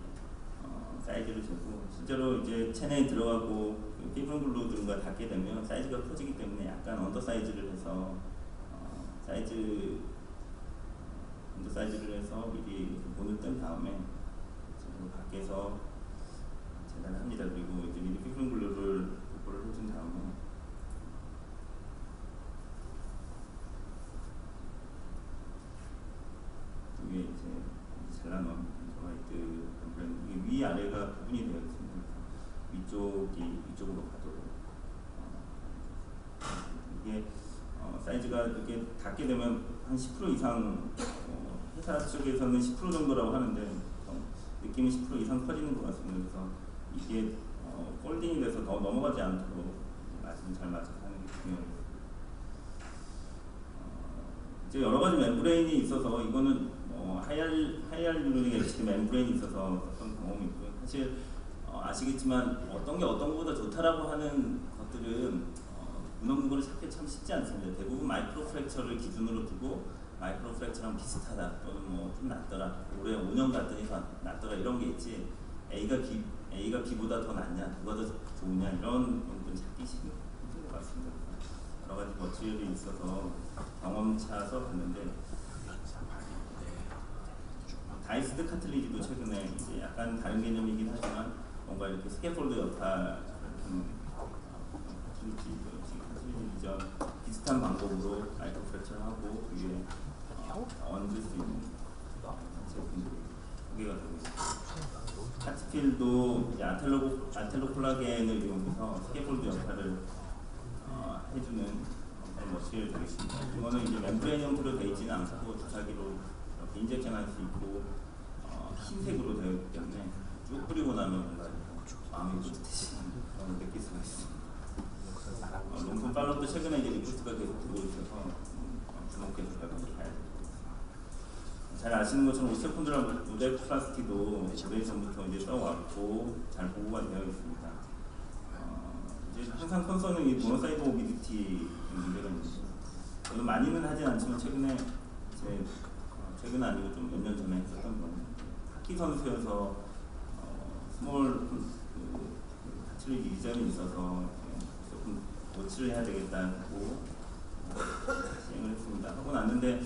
[SPEAKER 3] 사이즈를 재고 실제로 이제 체내에 들어가고 피브론 글루 등과 닿게 되면 사이즈가 커지기 때문에 약간 언더 사이즈를 해서 사이즈를 해서 미리 본을 뜬 다음에 밖에서 재단을 합니다. 그리고 이제 미리 피크론 글루를 도포를 해준 다음에 이게 이제 잘라놓은 가이드 이게 위 아래가 구분이 되어 있습니다. 위쪽으로 가도록 이게 사이즈가 이렇게 닿게 되면 한 10% 이상 회사 쪽에서는 10% 정도라고 하는데 느낌이 10% 이상 커지는 것 같습니다. 그래서 이게 폴딩이 돼서 더 넘어가지 않도록 마진을 잘 맞춰서 하는 게 중요해요. 이제 여러 가지 멤브레인이 있어서 이거는 하이알루로닉 엑시드 멤브레인이 있어서 어떤 경험이 있고요. 사실 아시겠지만 어떤 게 어떤 것보다 좋다라고 하는 것들은 문헌근거를 찾기 참 쉽지 않습니다. 대부분 마이크로 프랙처를 기준으로 두고 마이크로 프랙처랑 비슷하다 또는 뭐 좀 낫더라 올해 5년 갔더니 낫더라 이런 게 있지 A가 B보다 더 낫냐 누가 더 좋으냐 이런 부분 찾기 힘든 것 같습니다. 여러 가지 머티리얼이 있어서 경험차서 봤는데 다이스드 카틀리지도 최근에 이제 약간 다른 개념이긴 하지만 뭔가 이렇게 스캐폴드 역할을 하는 카틀리지 이전 비슷한 방법으로 마이크로 프랙처를 하고 위에 얹을 수 있는 제품들이 소개가 되고 있습니다. 카트필도 안텔로 콜라겐을 이용해서 스캐폴드 역할을 해주는 그런 머티리얼이 되겠습니다. 이거는 이제 멤브레인 형태로 되어 있지는 않고 주사기로 이렇게 인젝션할 수 있고 흰색으로 되어 있기 때문에 쭉 뿌리고 나면 뭔가 마음이 뿌듯해지는 그런 느낄 수가 있습니다. 롱손 팔로도 최근에 이제 리포스트가 계속 되고 있어서 주목해서 가야 됩니다. 잘 아시는 것처럼 오스테오콘드라 모델 플라스티도 오래전부터 이제 써왔고 잘 보고가 되어 있습니다. 이제 항상 컨서는 이 모노사이드 모비디티 문제가 있는데 저도 많이는 하진 않지만 최근은 아니고 좀 몇 년 전에 했었던 거는 하키 선수여서 스몰 카틀리지 이전이 있어서 조금 고치를 해야 되겠다고 시행을 했습니다. 하고 났는데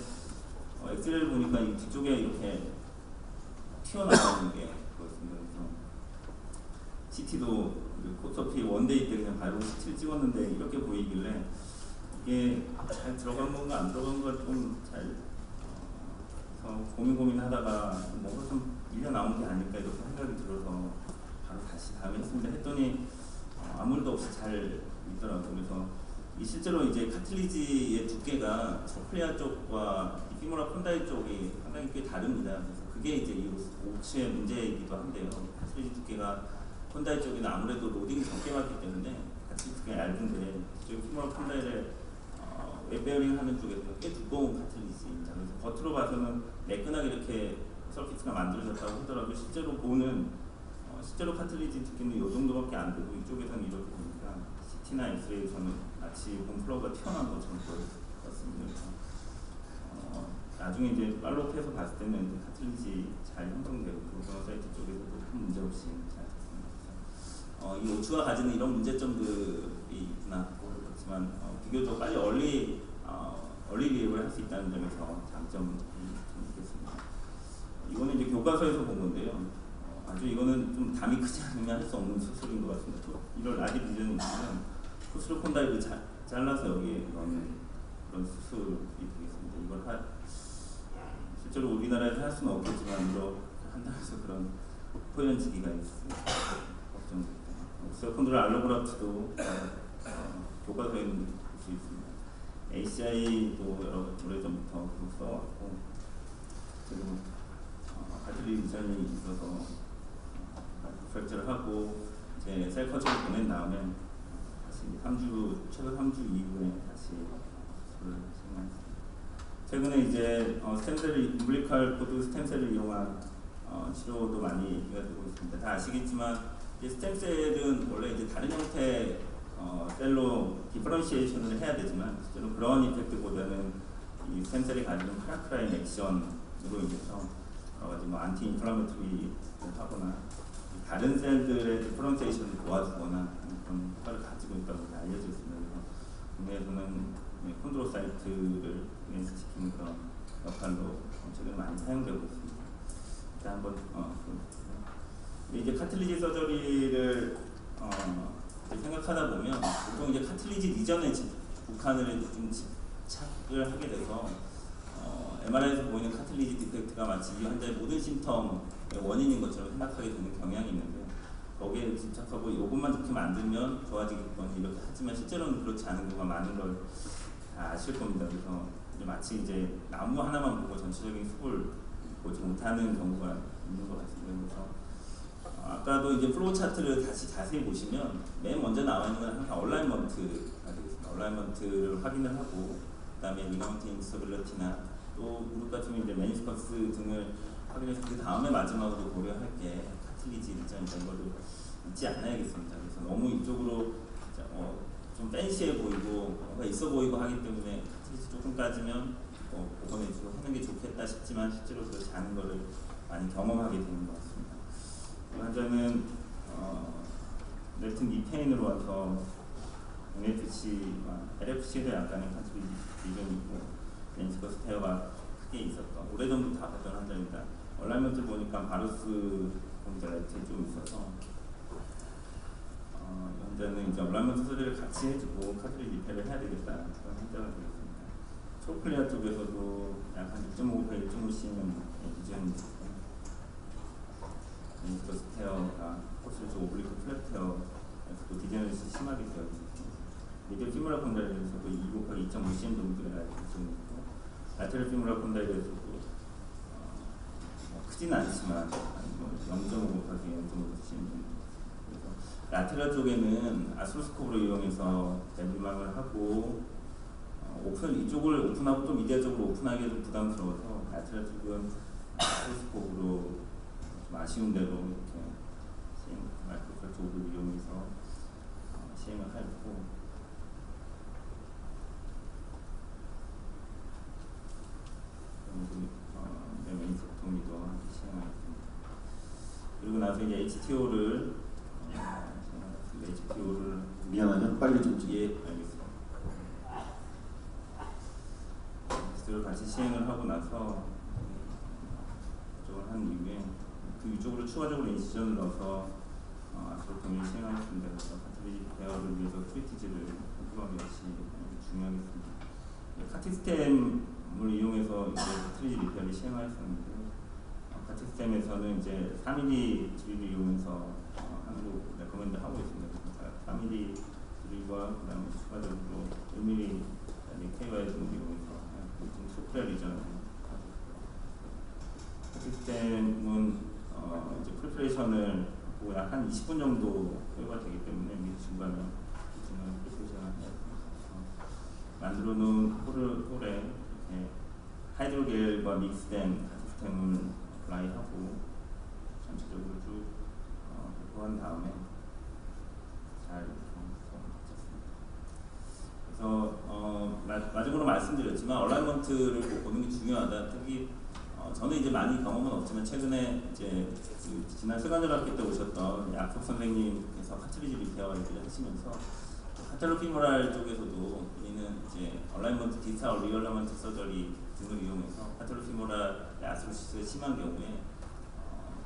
[SPEAKER 3] 엑스레이를 보니까 이 뒤쪽에 이렇게 튀어나오는 게 그렇습니다. 그래서 CT도 어차피 원데이 때 그냥 바로 CT를 찍었는데 이렇게 보이길래 이게 잘 들어간 건가 안 들어간 걸 좀 잘 고민하다가 뭔가 좀 밀려 나온 게 아닐까 이렇게 생각이 들어서 바로 다시 다음에 했습니다. 했더니 아무 일도 없이 잘 있더라고요. 그래서 이 실제로 이제 카틀리지의 두께가 서플리아 쪽과 이 피모라 콘다이 쪽이 상당히 꽤 다릅니다. 그래서 그게 이제 이 오츠의 문제이기도 한데요. 카틀리지 두께가 콘다이 쪽에는 아무래도 로딩이 적게 받기 때문에 카틀리지 두께가 얇은데 지금 피모라 콘다이를 웹베어링 하는 쪽에서는 꽤 두꺼운 카틀리지입니다. 그래서 겉으로 봐서는 매끈하게 이렇게 서킷가 만들어졌다고 하더라도 실제로 보는 실제로 카틀리지 두께는 이 정도밖에 안 되고 이쪽에서는 이렇게 보니까 CT나 X에서는 마치 홈플러가 튀어나온 것처럼 보였습니다. 그래서 나중에 이제 팔로우해서 봤을 때는 이제 카틀리지 잘 형성되고 그런 사이트 쪽에서도 큰 문제 없이 잘 됐습니다. 이 오츠가 가지는 이런 문제점들이 있구나 그렇지만 비교적 빨리 얼리 리뷰를 할 수 있다는 점에서 장점이 좀 있겠습니다. 이거는 이제 교과서에서 본 건데요. 아주 이거는 좀 담이 크지 않으면 할 수 없는 수술인 것 같습니다. 이런 라디 비전은 시리콘 다이브 잘라서 여기에 넣는 그런 수술이 되겠습니다. 이걸 실제로 우리나라에서 할 수는 없겠지만 이거 한다면서 그런 포연지기가 있습니다. 걱정됩니다. 세컨드를 알로그라프트도 교과서에 볼 수 있습니다. ACI도 오래전부터 써왔고 그리고 카틀리지 디자인이 있어서 프랙처를 하고 이제 셀 커팅을 보낸 다음에 다시 최근 3주 이후에 다시 수술을 시행했습니다. 최근에 이제 스템셀을 umbilical cord 스템셀을 이용한 치료도 많이 얘기가 되고 있습니다. 다 아시겠지만 이제 스템셀은 원래 이제 다른 형태의 셀로 디퍼런시에이션을 해야 되지만 실제로 그런 이펙트보다는 이 스템셀이 가지는 파라크라인 액션으로 인해서 여러 가지 안티 인플라메토리를 하거나 다른 셀들의 디퍼런시에이션을 도와주거나 그런 효과를 가지고 있다고 알려져 있습니다. 그래서 국내에서는 콘드로사이트를 인식시키는 그런 역할로 최근에 많이 사용되고 있습니다. 일단 한번 이제 카틀리지 서저리를 생각하다 보면 보통 이제 카틀리지 리전에 북한을 좀 집착을 하게 돼서 MRI에서 보이는 카틀리지 디펙트가 마치 이 환자의 모든 심텀의 원인인 것처럼 생각하게 되는 경향이 있는데 거기에 집착하고 이것만 좋게 만들면 좋아지겠거니 이렇게 하지만 실제로는 그렇지 않은 경우가 많은 걸 다 아실 겁니다. 그래서 이제 마치 이제 나무 하나만 보고 전체적인 숲을 보지 못하는 경우가 있는 것 같습니다. 그래서 아까도 이제 플로우 차트를 다시 자세히 보시면 맨 먼저 나와 있는 건 항상 얼라이먼트가 되겠습니다. 얼라이먼트를 확인을 하고 그다음에 리가운트 인스터빌리티나 또 무릎 같으면 이제 메니스커스 등을 확인해서 그 다음에 마지막으로 고려할 게 카틀리지 리전 이런 거를 잊지 않아야겠습니다. 그래서 너무 이쪽으로 좀 팬시해 보이고 뭔가 있어 보이고 하기 때문에 카틀리지 조금 까지면 복원해주고 하는 게 좋겠다 싶지만 실제로 그렇지 않은 거를 많이 경험하게 되는 것 같습니다. 이 환자는 렐튼 니페인으로 와서 NFC와 LFC에도 약간의 카틀리지 리전이 있고 메니스커스 테어가 크게 있었던 오래전부터 다 봤던 환자입니다. 얼라이먼트 보니까 바루스 콘드라이트 좀 있어서 이 환자는 이제 얼라이먼트 소리를 같이 해주고 카틀리지 리페를 해야 되겠다 그런 환자가 되겠습니다. 초클리아 쪽에서도 약 한 2.5배 1.5cm 기준이 있고 메니스커스 테어가 코스에서 오블리크 플랫 테어에서도 디제너레이션이 심하게 되어 있습니다. 미디어 피모라 콘다일에서도 2 곱하기 2.5cm 정도의 기준이 있고 라테럴 피모라 콘다일에서도 크지는 않지만 0.5 곱하기 0.5cm 정도. 그래서 라테럴 쪽에는 아스로스코프로 이용해서 내부망을 하고 이쪽을 오픈하고 또 미디어적으로 오픈하기 좀 부담스러워서 라테럴 쪽은 아스로스코프로 좀 아쉬운 대로 이렇게 마이크로프라트 오브를 이용해서 시행을 하였고 메인스 보통리도 시행하였습니다. 그리고 나서 이제 HTO를
[SPEAKER 1] 미안하냐? 빨리 좀
[SPEAKER 3] 예, 알겠습니다. HTO를 같이 시행을 하고 나서 저걸 한 이후에 그 위쪽으로 추가적으로 인시전을 넣어서 앞으로 동일 시행하겠습니다. 그래서 카트리지 리페어를 위해서 큐티지를 공부하는 것이 중요하겠습니다. 카티스템을 이용해서 이제 카트리지 리페어를 시행하였었는데 카티스템에서는 이제 3mm 드릴을 이용해서 하는 거 레코멘드 하고 있습니다. 3mm 드릴과 그다음에 추가적으로 1mm KY 등을 이용해서 소프트웨어 리전을 카티스템은 이제 프리퍼레이션을 하고 약 한 20분 정도 소요가 되기 때문에 중간에 프리퍼레이션을 해서 만들어 놓은 홀에 하이드로겔과 믹스된 카티스템을 어플라이하고 전체적으로 쭉 배포한 다음에 잘 그래서 마지막으로 말씀드렸지만 얼라이먼트를 꼭 보는 게 중요하다. 특히 저는 이제 많이 경험은 없지만 최근에 이제 지난 세관절학교 때 오셨던 약속 선생님께서 카트리지 리페어 얘기를 하시면서 카탈로 피모랄 쪽에서도 우리는 이제 얼라이먼트 디지털 리얼라이먼트 서저리 등을 이용해서 카탈로 피모랄 아스로시스가 심한 경우에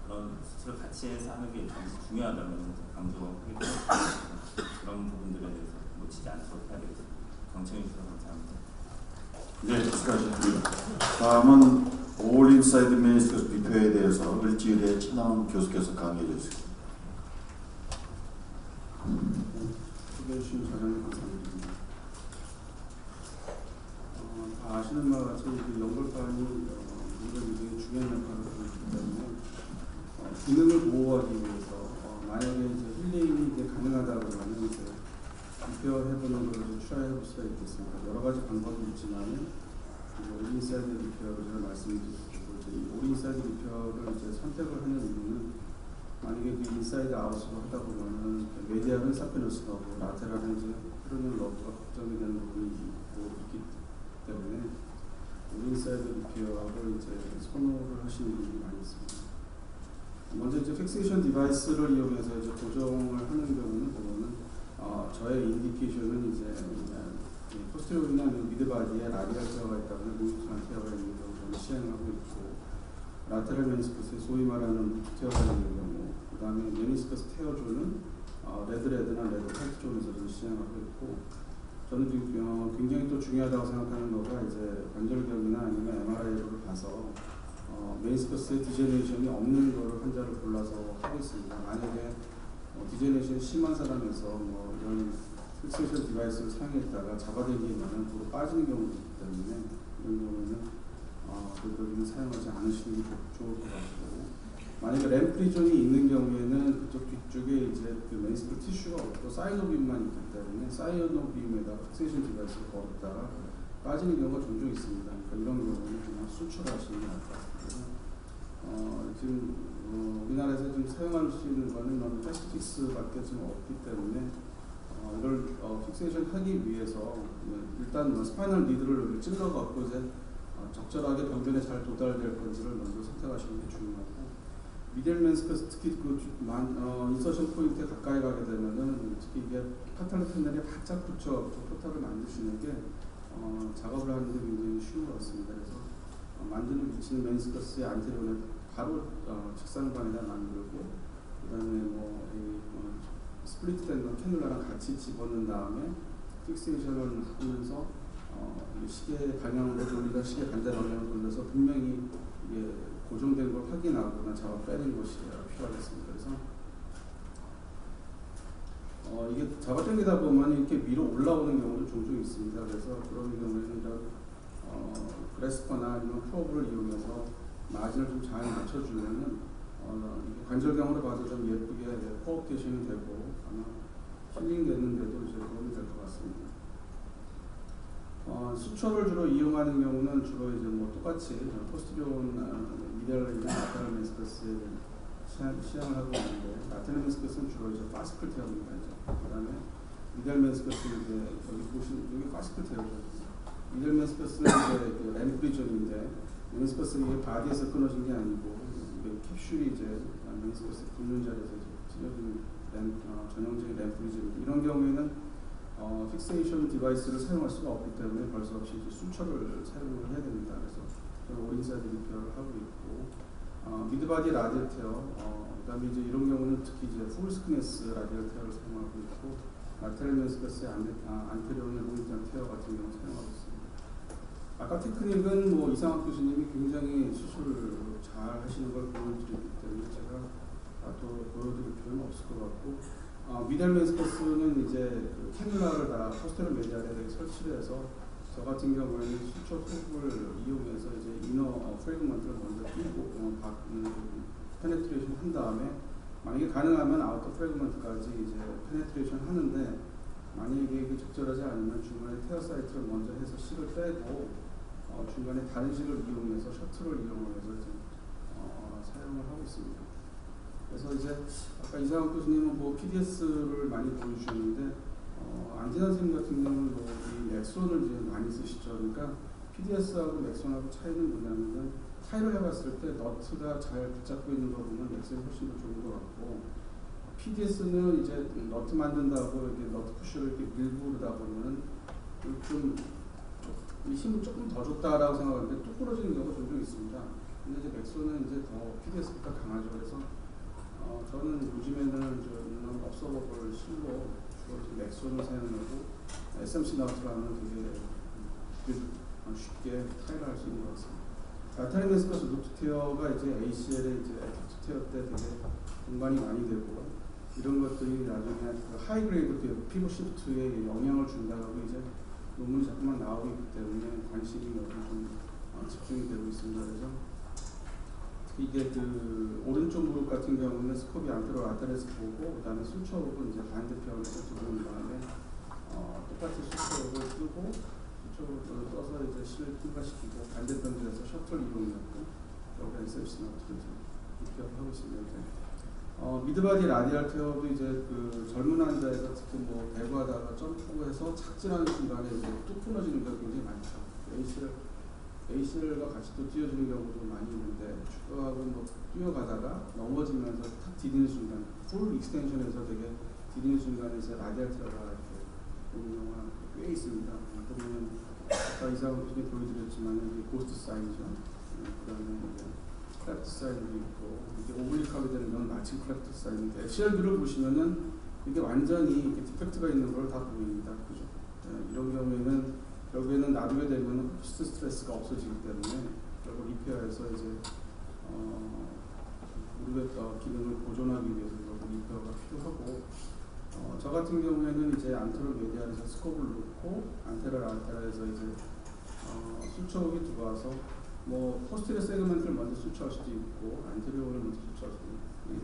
[SPEAKER 3] 그런 수술을 같이 해서 하는 게 중요하다는 강조하기 때문에 그런 부분들에 대해서 놓치지 않도록 해야 되겠습니다. 경청해 주셔서 감사합니다.
[SPEAKER 1] 네, 수고하셨습니다. 다음은 올 인사이드 메니스커스 리페어에 대해서 을지의대 천하운 교수께서 강의해 주세요.
[SPEAKER 4] 소개해 주신 사장님 감사드립니다. 다 아시는 바와 같이 연골판이 굉장히 중요한 역할을 하고 있기 때문에 기능을 보호하기 위해서 만약에 이제 힐링이 이제 가능하다 그러면 이제 리페어 해보는 걸 트라이 해볼 수가 있겠습니다. 여러 가지 방법이 있지만 올 인사이드 리페어를 제가 말씀드리고 올 인사이드 리페어를 이제 선택을 하는 이유는 만약에 그 인사이드 아웃으로 하다 보면은 메디아는 사페노스하고 라테랄은 이제 흐르는 러브가 걱정이 되는 부분이 있기 때문에 올 인사이드 리페어를 이제 선호를 하시는 분들이 많이 있습니다. 먼저 이제 픽세이션 디바이스를 이용해서 이제 고정을 하는 경우는 보면은 저의 인디케이션은 이제 포스테리어나 미드바디에 라디얼 테어가 있다면 롱지트한 테어가 있는 경우를 시행하고 있고 라테랄 메니스커스에 소위 말하는 테어가 있는 경우 그 다음에 메니스커스 테어존은 레드나 레드 화이트 존에서도 시행하고 있고 저는 굉장히 또 중요하다고 생각하는 거가 이제 관절경이나 아니면 MRI를 봐서 메니스커스의 디제네이션이 없는 거를 환자를 골라서 하고 있습니다. 만약에 디제네이션이 심한 사람에서 뭐 이런 픽세이션 디바이스를 사용했다가 잡아당기면 도로 빠지는 경우도 있기 때문에 이런 경우에는 그걸 사용하지 않으시는 게 좋을 것 같고 만약에 램프리존이 있는 경우에는 그쪽 뒤쪽에 이제 그 메니스커스 티슈가 없고 사이노빔만 있기 때문에 사이노빔에다가 픽세이션 디바이스를 걸었다가 빠지는 경우가 종종 있습니다. 그러니까 이런 경우는 그냥 수출하시는 게 나을 것 같고요. 지금 우리나라에서 좀 사용할 수 있는 거는 패스틱스밖에 좀 없기 때문에 이걸 픽세이션 하기 위해서 일단 스파이널 니드를 찔러갖고 이제 적절하게 병변에 잘 도달될 건지를 먼저 선택하시는 게 중요하고 미디얼 메니스커스 특히 그 인서션 포인트에 가까이 가게 되면은 특히 이게 카탈로 패널에 바짝 붙여 포탈을 만드시는 게 작업을 하는 데 굉장히 쉬운 것 같습니다. 그래서 만드는 위치는 메니스커스의 안테리어를 바로 책상반에다 만들고 그 다음에 스플리트된 건 캐놀라랑 같이 집어넣은 다음에 픽세이션을 하면서 시계 방향으로 돌리다 시계 반대 방향으로 돌려서 분명히 이게 고정된 걸 확인하거나 잡아 빼는 것이 필요하겠습니다. 그래서 이게 잡아 당기다 보면 이렇게 위로 올라오는 경우도 종종 있습니다. 그래서 그런 경우에는 이런 그래스퍼나 아니면 프로브를 이용해서 마진을 좀 잘 맞춰주면은 관절경으로 봐도 좀 예쁘게 코옵테이션이 되고 아마 힐링되는데도 이제 도움이 될 것 같습니다. 수초를 주로 이용하는 경우는 주로 이제 뭐 똑같이 포스티리온 미디얼이나 라테랄 메니스커스에 시행을 하고 있는데 라테랄 메니스커스는 주로 이제 파스클 테어입니다. 그 다음에 미디얼 메니스커스는 이제 여기 보시면 여기 파스클 테어죠. 미디얼 메니스커스는 이제 램프리존인데 메니스커스는 이게 바디에서 끊어진 게 아니고 캡슐이 이제 메니스커스 붙는 자리에서 찢어진 전형적인 램프리존 이런 경우에는 픽세이션 디바이스를 사용할 수가 없기 때문에 벌써 없이 이제 수초를 사용을 해야 됩니다. 그래서 저는 올 인사이드 리페어를 하고 있고 미드바디 라디얼 테어, 그다음에 이제 이런 경우는 특히 이제 풀 스크네스 라디얼 테어를 사용하고 있고, 라테럴 메niscus의 안테리오의 로이드 테어 같은 경우 사용하고 있습니다. 아까 테크닉은 뭐 이상학 교수님이 굉장히 수술을 잘 하시는 걸 보여드렸기 때문에 제가 또 보여드릴 필요는 없을 것 같고, 미달 메niscus는 이제 그 캐뉼라를 다 포스테르 메디알에 설치를 해서 저 같은 경우에는 수초 호흡을 이용해서 이제 이너 프래그먼트를 먼저 끼고 페네트레이션 한 다음에 만약에 가능하면 아우터 프래그먼트까지 이제 페네트레이션 하는데, 만약에 이게 적절하지 않으면 중간에 테어 사이트를 먼저 해서 실을 빼고 중간에 다른 실을 이용해서 셔틀을 이용해서 이제 사용을 하고 있습니다. 그래서 이제 아까 이상학 교수님은 뭐 PDS를 많이 보여주셨는데, 안진환 선생님 같은 경우는 이 맥손을 이제 많이 쓰시죠. 그러니까 PDS하고 맥손하고 차이는 뭐냐면은 타이를 해봤을 때 너트가 잘 붙잡고 있는 거 보면 맥손이 훨씬 더 좋은 것 같고, PDS는 이제 너트 만든다고 이렇게 너트 푸쉬를 이렇게 밀고 그러다 보면은 좀 힘을 조금 더 줬다라고 생각하는데 뚝 부러지는 경우가 종종 있습니다. 근데 이제 맥손은 이제 더 PDS보다 강하죠. 그래서 저는 요즘에는 저는 업서버블 실로 주로 맥손을 사용하고 SMC 너트라는 되게 쉽게 타이를 할 수 있는 것 같습니다. 라테럴 메niscus 루트 테어가 이제 ACL의 이제 루트 테어 때 되게 공간이 많이 되고, 이런 것들이 나중에 그 하이그레이드 피부 시프트에 영향을 준다고 이제 논문이 자꾸만 나오고 있기 때문에 관심이 여기 좀 집중이 되고 있습니다. 그래서 이게 그 오른쪽 무릎 같은 경우는 스코비 안테로 라테레스 보고, 그다음에 수초호흡은 이제 반대편에서 들어온 다음에 똑같이 수초호흡을 뜨고 수초호흡을 떠서 이제 실을 통과시키고, 반대편에서 셔틀 이용했고, 여기 SMC 너트를 입력하고 있습니다. 미드바디 라디얼 테어도 이제 그 젊은 환자에서 특히 뭐 배구하다가 점프해서 착지하는 순간에 이제 뚝 끊어지는 경우가 굉장히 많죠. ACL과 같이 또 뛰어지는 경우도 많이 있는데, 축구하고 뭐 뛰어가다가 넘어지면서 탁 디디는 순간, 풀 익스텐션에서 되게 디디는 순간에 이제 라디얼 테어가 이렇게 오는 경우가 꽤 있습니다. 그러면 아까 이상훈 교수님 보여드렸지만 이게 고스트 사인이죠. 그다음에 클래프트 사인도 있고, 이게 오블릭하게 되는 건 마침 클래프트 사인인데, 엑셀뷰를 보시면은 이게 완전히 이렇게 디펙트가 있는 걸 다 보입니다. 그죠? 이런 경우에는 결국에는 놔두게 되면 호스트 스트레스가 없어지기 때문에 결국 리페어해서 이제 무릎의 기능을 보존하기 위해서 결국 리페어가 필요하고, 저 같은 경우에는 이제 안테로 메디알에서 스코프를 놓고 안테로 알테라에서 이제 수초호흡이 들어와서 뭐 포스테리어 세그먼트를 먼저 수초할 수도 있고 안테리오를 먼저 수초할 수도 있고,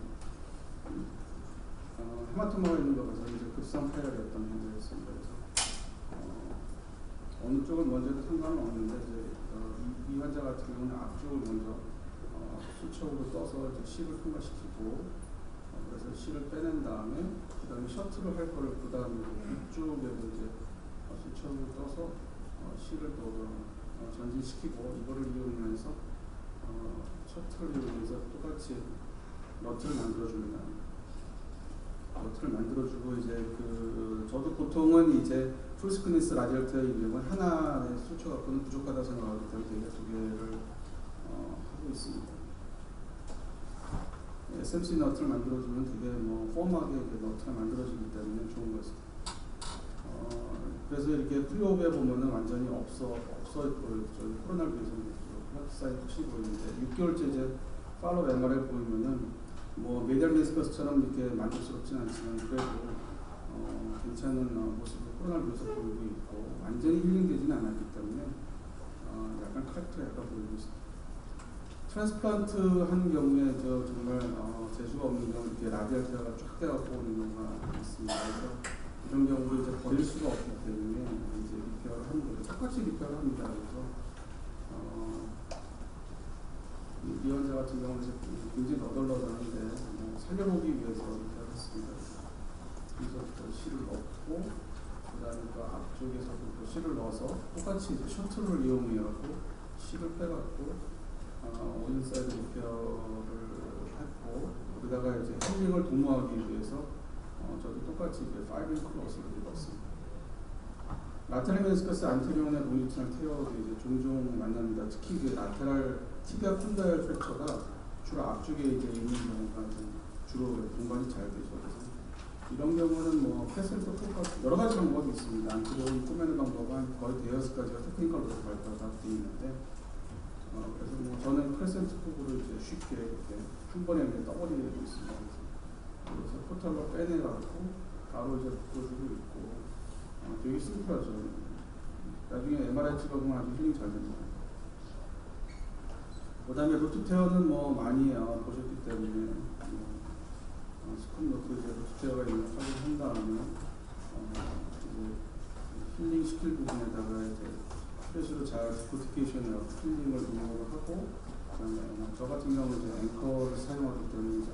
[SPEAKER 4] 헤마토마가 있는 거 봐서 이제 급성 파열이었던 현재였습니다. 그래서 어느 쪽을 먼저 해도 상관은 없는데, 이제 이 환자 같은 경우는 앞쪽을 먼저 수초로 떠서 이제 실을 통과시키고, 그래서 실을 빼낸 다음에 그다음에 셔틀을 할 거를 그 다음에 위쪽에도 이제 수초로 떠서 실을 또 전진시키고, 이거를 이용해서 셔틀을 이용해서 똑같이 너트를 만들어줍니다. 너트를 만들어주고, 이제 그 저도 보통은 이제 풀스크니스 라디얼 테어의 경우는 하나의 수초 갖고는 부족하다고 생각하기 때문에 되게 두 개를 하고 있습니다. SMC 너트를 만들어주면 되게 뭐 폼하게 너트가 만들어지기 때문에 좋은 것입니다. 그래서 이렇게 프리오브에 보면은 완전히 없어 저희 코로나를 위해서 플라트 사이즈 혹시 보이는데 6개월째 이제 팔로우 MRI 보이면은 뭐 메디얼 메niscus처럼 이렇게 만족스럽진 않지만 그래도 괜찮은 모습을 코로나를 위해서 보이고 있고, 완전히 힐링되지는 않았기 때문에 약간 카렉터가 약간 보이고 있습니다. 트랜스플란트 하는 경우에 저 정말 재수가 없는 경우 이렇게 라디얼 테어가 쫙 돼갖고 오는 경우가 있습니다. 그래서 이런 경우도 이제 버릴 수가 없기 때문에 이제 리페어를 하는 거죠. 똑같이 리페어를 합니다. 그래서 이 환자 같은 경우는 굉장히 너덜너덜한데 살려보기 위해서 리페어를 했습니다. 여기서부터 실을 넣고, 그 다음에 또 앞쪽에서도 또 실을 넣어서 똑같이 이제 셔틀을 이용해갖고 실을 빼갖고 원인사이드 리페어를 했고, 거기다가 이제 힐링을 도모하기 위해서 저도 똑같이 이제 파이브 클로스를 입었습니다. 라테럴 메niscus 안테리온의 롱지튜디널 테어도 이제 종종 만납니다. 특히 그 라테랄 티비아 콘다일 프랙처가 주로 앞쪽에 이제 있는 경우가 주로 공간이 잘 되죠. 그래서 이런 경우는 뭐 패스부터 똑같 여러 가지 방법이 있습니다. 안쪽으로 꾸미는 방법은 거의 대여섯 가지가 테크니컬로 발표가 되어 있는데, 그래서 뭐 저는 크레센트 폭으로 이제 쉽게 이렇게 한 번에 그냥 떠버리고 있습니다. 그래서 포털로 빼내갖고 바로 이제 묶어주고 있고, 되게 심플하죠. 나중에 MRI 찍어보면 아주 힐링 잘 됩니다. 그 다음에 루트테어는 뭐 많이 보셨기 때문에 스컵 넣고 이제 루트테어가 있는 확인한 다음에 이제 힐링 시킬 부분에다가 이제 프레시로 잘 디코티케이션을 하고 힐링을 운영을 하고, 그다음에 저 같은 경우는 이제 앵커를 사용하기 때문에 이제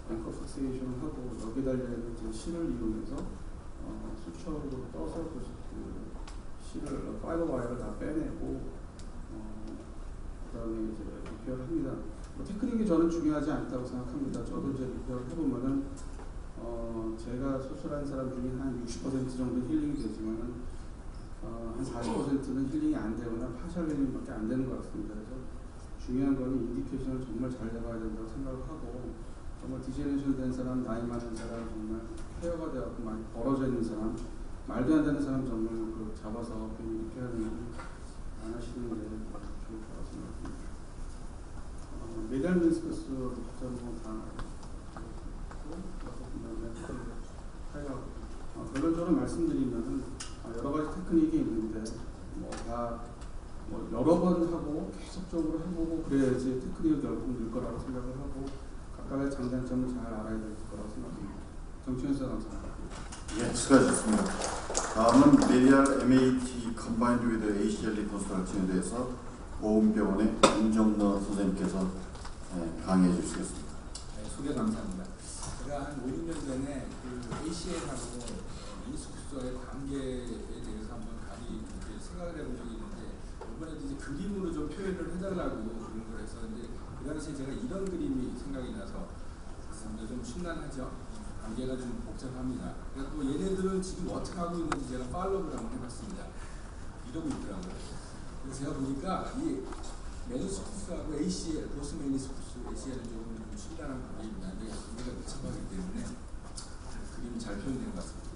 [SPEAKER 4] 앵커 픽세이션을 하고 여기 달려있는 이제 실을 이용해서 수첩으로 떠서 그 실을 파이버 와이어를 다 빼내고 그다음에 이제 리페어를 합니다. 뭐 테크닉이 저는 중요하지 않다고 생각합니다. 저도 이제 리페어를 해보면은 제가 수술한 사람 중에 한 60% 정도 힐링이 되지만은 한 40%는 힐링이 안 되거나 파셜 힐링밖에 안 되는 것 같습니다. 그래서 중요한 거는 인디케이션을 정말 잘 잡아야 된다고 생각을 하고, 정말 디제네이션 된 사람, 나이 많은 사람, 정말 폐허가 되어서 많이 벌어져 있는 사람, 말도 안 되는 사람 정말 그 잡아서 이렇게 하는 안 하시는 게 좋을 것 같습니다. 메달 멘스커스 전부 다 결론적으로 말씀드리면은 여러 가지 테크닉이 있는데 뭐 여러 번 하고 계속적으로 해보고 그래야지 테크닉을 결국 늘 거라고 생각을 하고 각각의 장단점을 잘 알아야 될 거라고 생각합니다. 정치현수 감사합니다.
[SPEAKER 1] 예, 수고하셨습니다. 다음은 메디알 MAT combined with ACL reconstruction에 대해서 보험병원의 윤정너 선생님께서 강의해 주시겠습니다.
[SPEAKER 5] 네, 소개 감사합니다. 제가 한 5, 6년 전에 그 ACL하고 미니스쿠스와의 관계에 대해서 한번 감히 이렇게 생각을 해본 적이 있는데, 이번에도 이제 그림으로 좀 표현을 해달라고 그런 걸 해서, 근데 그 당시에 제가 이런 그림이 생각이 나서 좀 심란하죠. 관계가 좀 복잡합니다. 그래서 뭐 얘네들은 지금 어떻게 하고 있는지 제가 팔로우를 한번 해봤습니다. 이러고 있더라고요. 그래서 제가 보니까 이 메니스쿠스하고 ACL, 보스 메니스쿠스, ACL은 조금 심란한 관계입니다. 근데 우리가 복잡하기 때문에 그림이 잘 표현된 것 같습니다.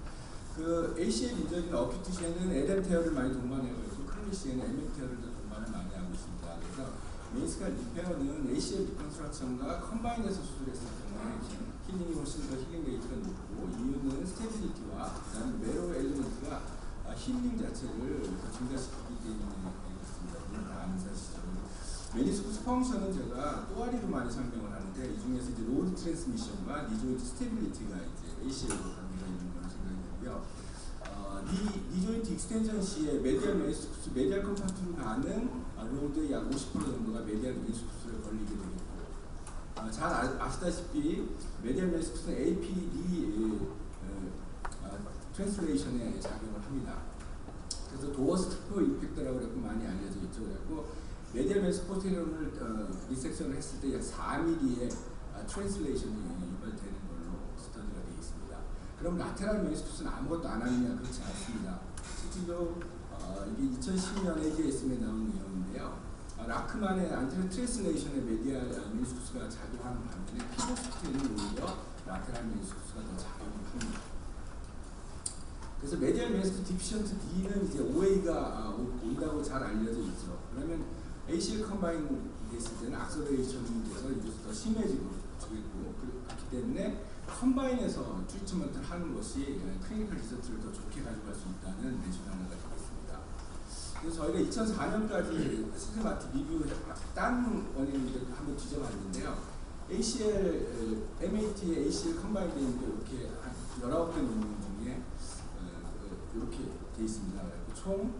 [SPEAKER 5] 그 ACL 인저리나 어큐티시에는 LM 테어를 많이 동반하고 있고, 클리시에는 MM 테어를 동반을 많이 하고 있습니다. 그래서 메니스칼 리페어는 ACL 리컨스트럭션과 컴바인해서 수술했을 경우에 힐링이 훨씬 더 힐링 레이트가 높고, 이유는 스테빌리티와 그다음에 메로 엘리먼트가 힐링 자체를 더 증가시키기 때문에 그렇습니다. 이건 다 아는 사실이죠. 메니스쿠스 펑션은 제가 또아리로 많이 설명을 하는데, 이 중에서 이제 로드 트랜스미션과 니조인트 스테빌리티가 이제 ACL로 관계가 있는 걸로 생각이 되고요. 니조인트 익스텐션 시에 메디얼 메니스쿠스, 메디얼 컴파트로 가는 로드의 약 50% 정도가 메디얼 메니스쿠스를 걸리게 되겠고, 잘 아시다시피 메디얼 메니스쿠스는 APD 트랜슬레이션에 작용을 합니다. 그래서 도어 스티프 임팩트라고 그래서 많이 알려져 있죠. 그래서 메디얼 메니스포테리온을 리섹션을 했을 때 약 4mm의 트랜슬레이션이 유발되는 걸로 스터디가 되어 있습니다. 그럼 라테랄 메니스쿠스는 아무것도 안 하느냐? 그렇지 않습니다. 실제로 이게 2010년 AJSM에 나온 내용인데요. 라크만의 안테리어 트랜슬레이션의 메디얼 메니스쿠스가 작용하는 반면에 피보스트에는 오히려 라테랄 메니스쿠스가 더 작용을 합니다. 그래서 메디얼 메니스쿠스 디피션트 D는 이제 OA가 온다고 잘 알려져 있죠. 그러면 ACL 컴바인 됐을 때는 악셀레이션이 돼서 이제 더 심해지고 있고, 그렇기 때문에 컴바인에서 트리트먼트를 하는 것이 클리니컬 리서치를 더 좋게 가져갈 수 있다는 내셔널가 되겠습니다. 그래서 저희가 2004년까지 시스테마틱 리뷰 딴 원인을 한번 뒤져봤는데요. ACL, MAT의 ACL 컴바인 되는 게 이렇게 한 19개 논문 중에 이렇게 돼 있습니다. 총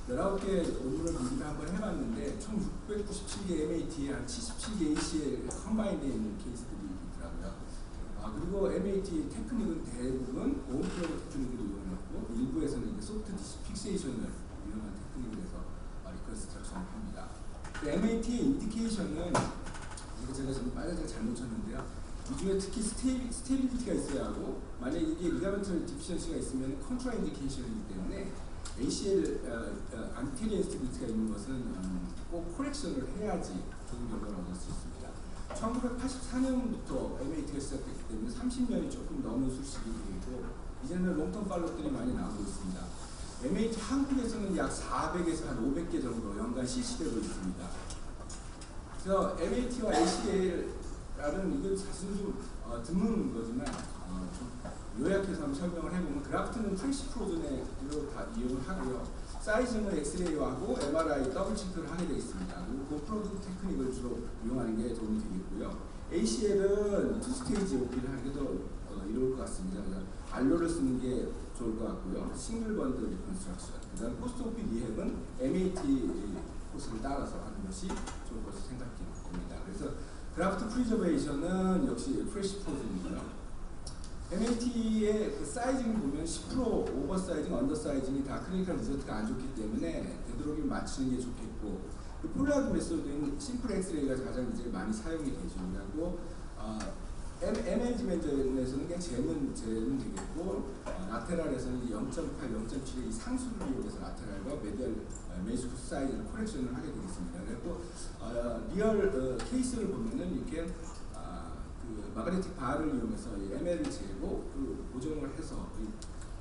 [SPEAKER 5] 19개 논문을 미리 한번 해봤는데 총 697개 MAT에 한 77개 ACL 컴바인 되어 있는 케이스들이 있더라고요. 그리고 MAT 테크닉은 대부분 고온플러그 테크닉을 이용했고, 일부에서는 이제 소프트 디스 픽세이션을 이용한 테크닉을 해서 리컨스트럭션을 합니다. MAT의 인디케이션은 이거 제가 좀 빨간색 잘못 쳤는데요. 이 중에 특히 스테빌리티가 있어야 하고, 만약에 이게 리가멘트 디피션시가 있으면 컨트라 인디케이션이기 때문에 ACL 안테리어 스테빌리티가 있는 것은 꼭 코렉션을 해야지 좋은 결과를 얻을 수 있습니다. 1984년부터 MAT가 시작됐기 때문에 30년이 조금 넘은 술식이 되고 이제는 롱텀 팔로들이 많이 나오고 있습니다. MAT 한국에서는 약 400에서 한 500개 정도 연간 실시되고 있습니다. 그래서 MAT와 ACL은 이건 사실 좀 드문 거지만 좀 요약해서 한번 설명을 해보면 그라프트는 프레시 프로존으로 다 이용을 하고요. 사이즈는 엑스레이하고 MRI 더블 체크를 하게 되어 있습니다. 그리고 고프로드 테크닉을 주로 이용하는 게 도움이 되겠고요. ACL은 투 스테이지 오피를 하는 게 더 이로울 것 같습니다. 알로를 쓰는 게 좋을 것 같고요. 싱글 번드 리컨스트럭션. 그 다음 포스트 오피 리헵은 MAT 코스를 따라서 하는 것이 좋을 것으로 생각이 됩니다. 그래서 그라프트 프리저베이션은 역시 프레시 프로즌이고요. MAT의 그 사이징 보면 10% 오버 사이징, 언더 사이징이 다 클리니컬 리저트가 안 좋기 때문에 되도록이면 맞추는 게 좋겠고, 그 폴라드 메소드인 심플 엑스레이가 가장 이제 많이 사용이 되죠. 그리고 ML지멘트에서는 그냥 재는 되겠고, 라테랄에서는 0.8, 0.7의 이 상수를 이용해서 라테랄과 메디얼 메이스쿠스 사이즈를 코렉션을 하게 되겠습니다. 그리고 리얼 케이스를 보면은 이렇게 그 마그네틱 바를 이용해서 ML을 재고 그 고정을 해서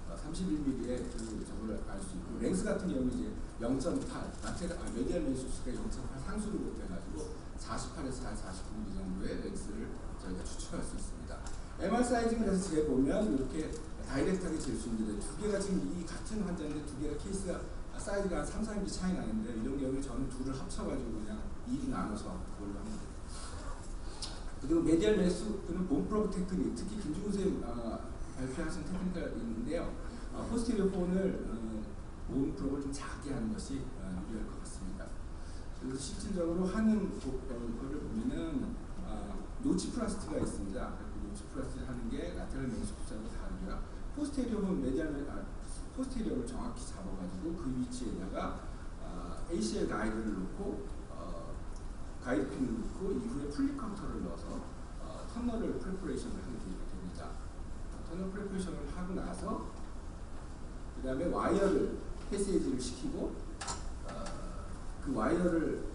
[SPEAKER 5] 31mm의 그 저걸 알 수 있고, 랭스 같은 경우는 이제 0.8 메디얼 메이스쿠스가 0.8 상수를 곱해가지고 48에서 한 49mm 정도의 랭스를 저희가 추측할 수 있습니다. MR 사이징을 해서 재보면 이렇게 다이렉트하게 잴 수 있는데 두 개가 지금 이 같은 환자인데 두 개가 케이스가 사이즈가 한 3, 4mm 차이 나는데 이런 경우에 저는 둘을 합쳐가지고 그냥 2로 나눠서 그걸로 합니다. 그리고 메디얼 메스는 몬프로브 테크닉, 특히 김중훈 선생님 발표하신 테크니크가 있는데요. 포스티리어 폰을 몬프로브를 좀 작게 하는 것이 유리할 것 같습니다. 그래서 실질적으로 하는 거를 보면은 노치프라스트가 있습니다. 노치프라스트 하는 게 라테럴 메니스쿠스하고 다르고요. 포스테리어를 정확히 잡아가지고 그 위치에다가 ACL 가이드를 놓고 가이드핀을 놓고 이후에 플립카운터를 넣어서 터널을 프레퍼레이션을 하게 됩니다. 터널 프레퍼레이션을 하고 나서 그 다음에 와이어를 패세이지를 시키고 그 와이어를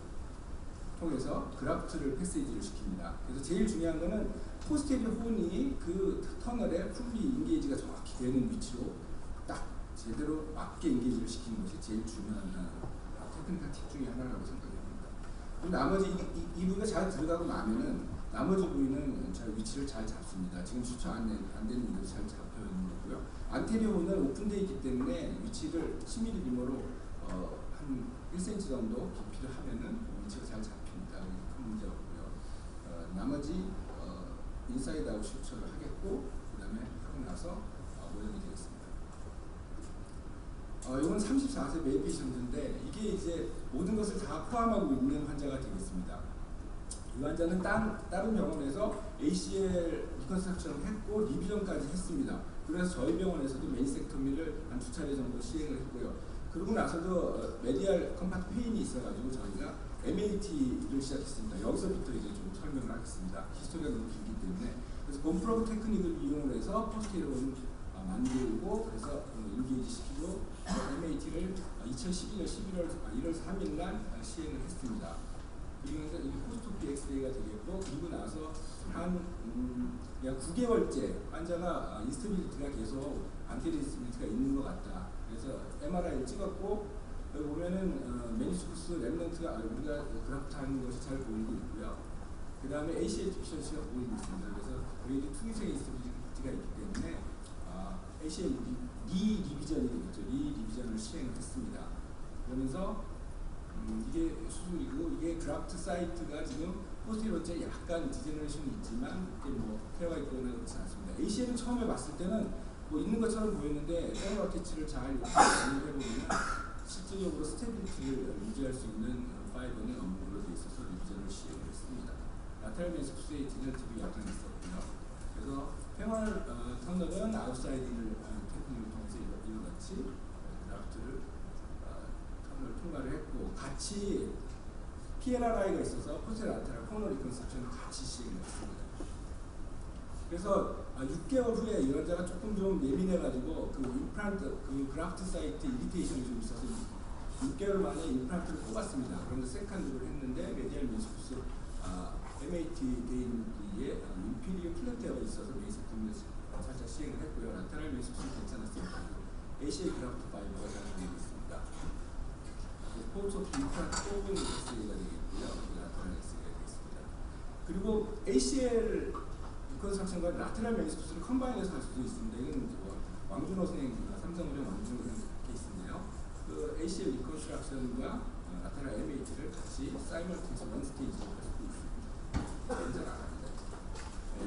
[SPEAKER 5] 통해서 그라프트를 패세이지를 시킵니다. 그래서 제일 중요한 거는 포스테리어 혼이 그 터널에 풀리 인게이지가 정확히 되는 위치로 딱 제대로 맞게 인게이지를 시키는 것이 제일 중요한 테크니컬 팁 중에 하나라고 생각합니다. 나머지 이 부위가 잘 들어가고 나면은 나머지 부위는 잘 위치를 잘 잡습니다. 지금 수초 안 되는 분들 잘 잡혀 있는 거고요. 안테리어 혼은 오픈되어 있기 때문에 위치를 10mm 리모로 한 1cm 정도 깊이를 하면은 위치가 잘 잡힙니다. 큰 문제 없고요. 나머지 인사이드 아웃 슈처를 하겠고, 그 다음에 하고 나서 모형이 되겠습니다. 이건 34세 메인 페이션트인데 이게 이제 모든 것을 다 포함하고 있는 환자가 되겠습니다. 이 환자는 다른 병원에서 ACL 리컨스트럭션을 했고 리비전까지 했습니다. 그래서 저희 병원에서도 메인섹토미를 한 2차례 정도 시행을 했고요. 그러고 나서도 메디얼 컴파트 페인이 있어가지고 저희가 MAT를 시작했습니다. 여기서부터 이제 좀 설명을 하겠습니다. 히스토리가 너무 길기 때문에. 그래서 곰프로브 테크닉을 이용해서 포스테리어를 만들고, 그래서 인게이지 시키고 MAT를 2012년 1월 3일 날 시행을 했습니다. 그러면서 이게 포스트오피 엑스레이가 되겠고, 그리고 나서 한 약 9개월째 환자가 인스테빌리티가 계속 안테리어 인스테빌리티가 있는 것 같다. 그래서 MRI를 찍었고, 여기 보면은 메니스쿠스 랩런트가 우리가 그래프트 하는 것이 잘 보이고 있고요. 그 다음에 ACL 디피션시가 보이고 있습니다. 그래서 그레이드 2 이상의 인스테빌리티가 있기 때문에 ACL 리비전이 되겠죠. 리비전을 시행을 했습니다. 그러면서 이게 수술이고, 이게 그라프트 사이트가 지금 포스티리어째 약간 디제너레이션이 있지만 이게 뭐 테러가 있거나 그렇지 않습니다. ACL은 처음에 봤을 때는 뭐 있는 것처럼 보였는데 페널 어태치를 잘 해보면 실질적으로 스테빌리티를 유지할 수 있는 파이버는 업무로 되어 있어서 리비전을 시행을 했습니다. 라테럴 메니스쿠스에이티는 팁이 약간 있었고요. 그래서 페널 터널은 아웃사이딩을 테크닉을 통해서 이와 같이 그라프트를 터널을 통과를 했고, 같이 PLRI가 있어서 포스테라테랄 코너 리컨스트럭션을 같이 시행을 했습니다. 그래서 6개월 후에 이 환자가 조금 좀 예민해가지고 그 임플란트, 그 그라프트 사이트 이리테이션이 좀 있어서 6개월 만에 임플란트를 뽑았습니다. 그런데 세컨드를 했는데 메디얼 메니스쿠스 MAT-데인리의 인피리어 플랜테어가 있어서 메이스 팀을 살짝 시행을 했고요. 라테랄 메이스도 괜찮았습니다. ACA 그라프트 파이버가 잘 되고 있습니다. 스포츠 오브 인프라 톡은 SA가 되겠고요. 라테랄 SA가 되겠습니다. 그리고 ACL 리컨스트럭션과 라테랄 메이스를 컴바인해서 할 수도 있습니다. 이건 왕준호 선생님과 삼성그룹 왕준호 선생님 케이스인데요. 그 ACL 리컨스트럭션과 라테랄 MAT를 같이 사이먼티스 원 스테이지로 할 수도 있습니다.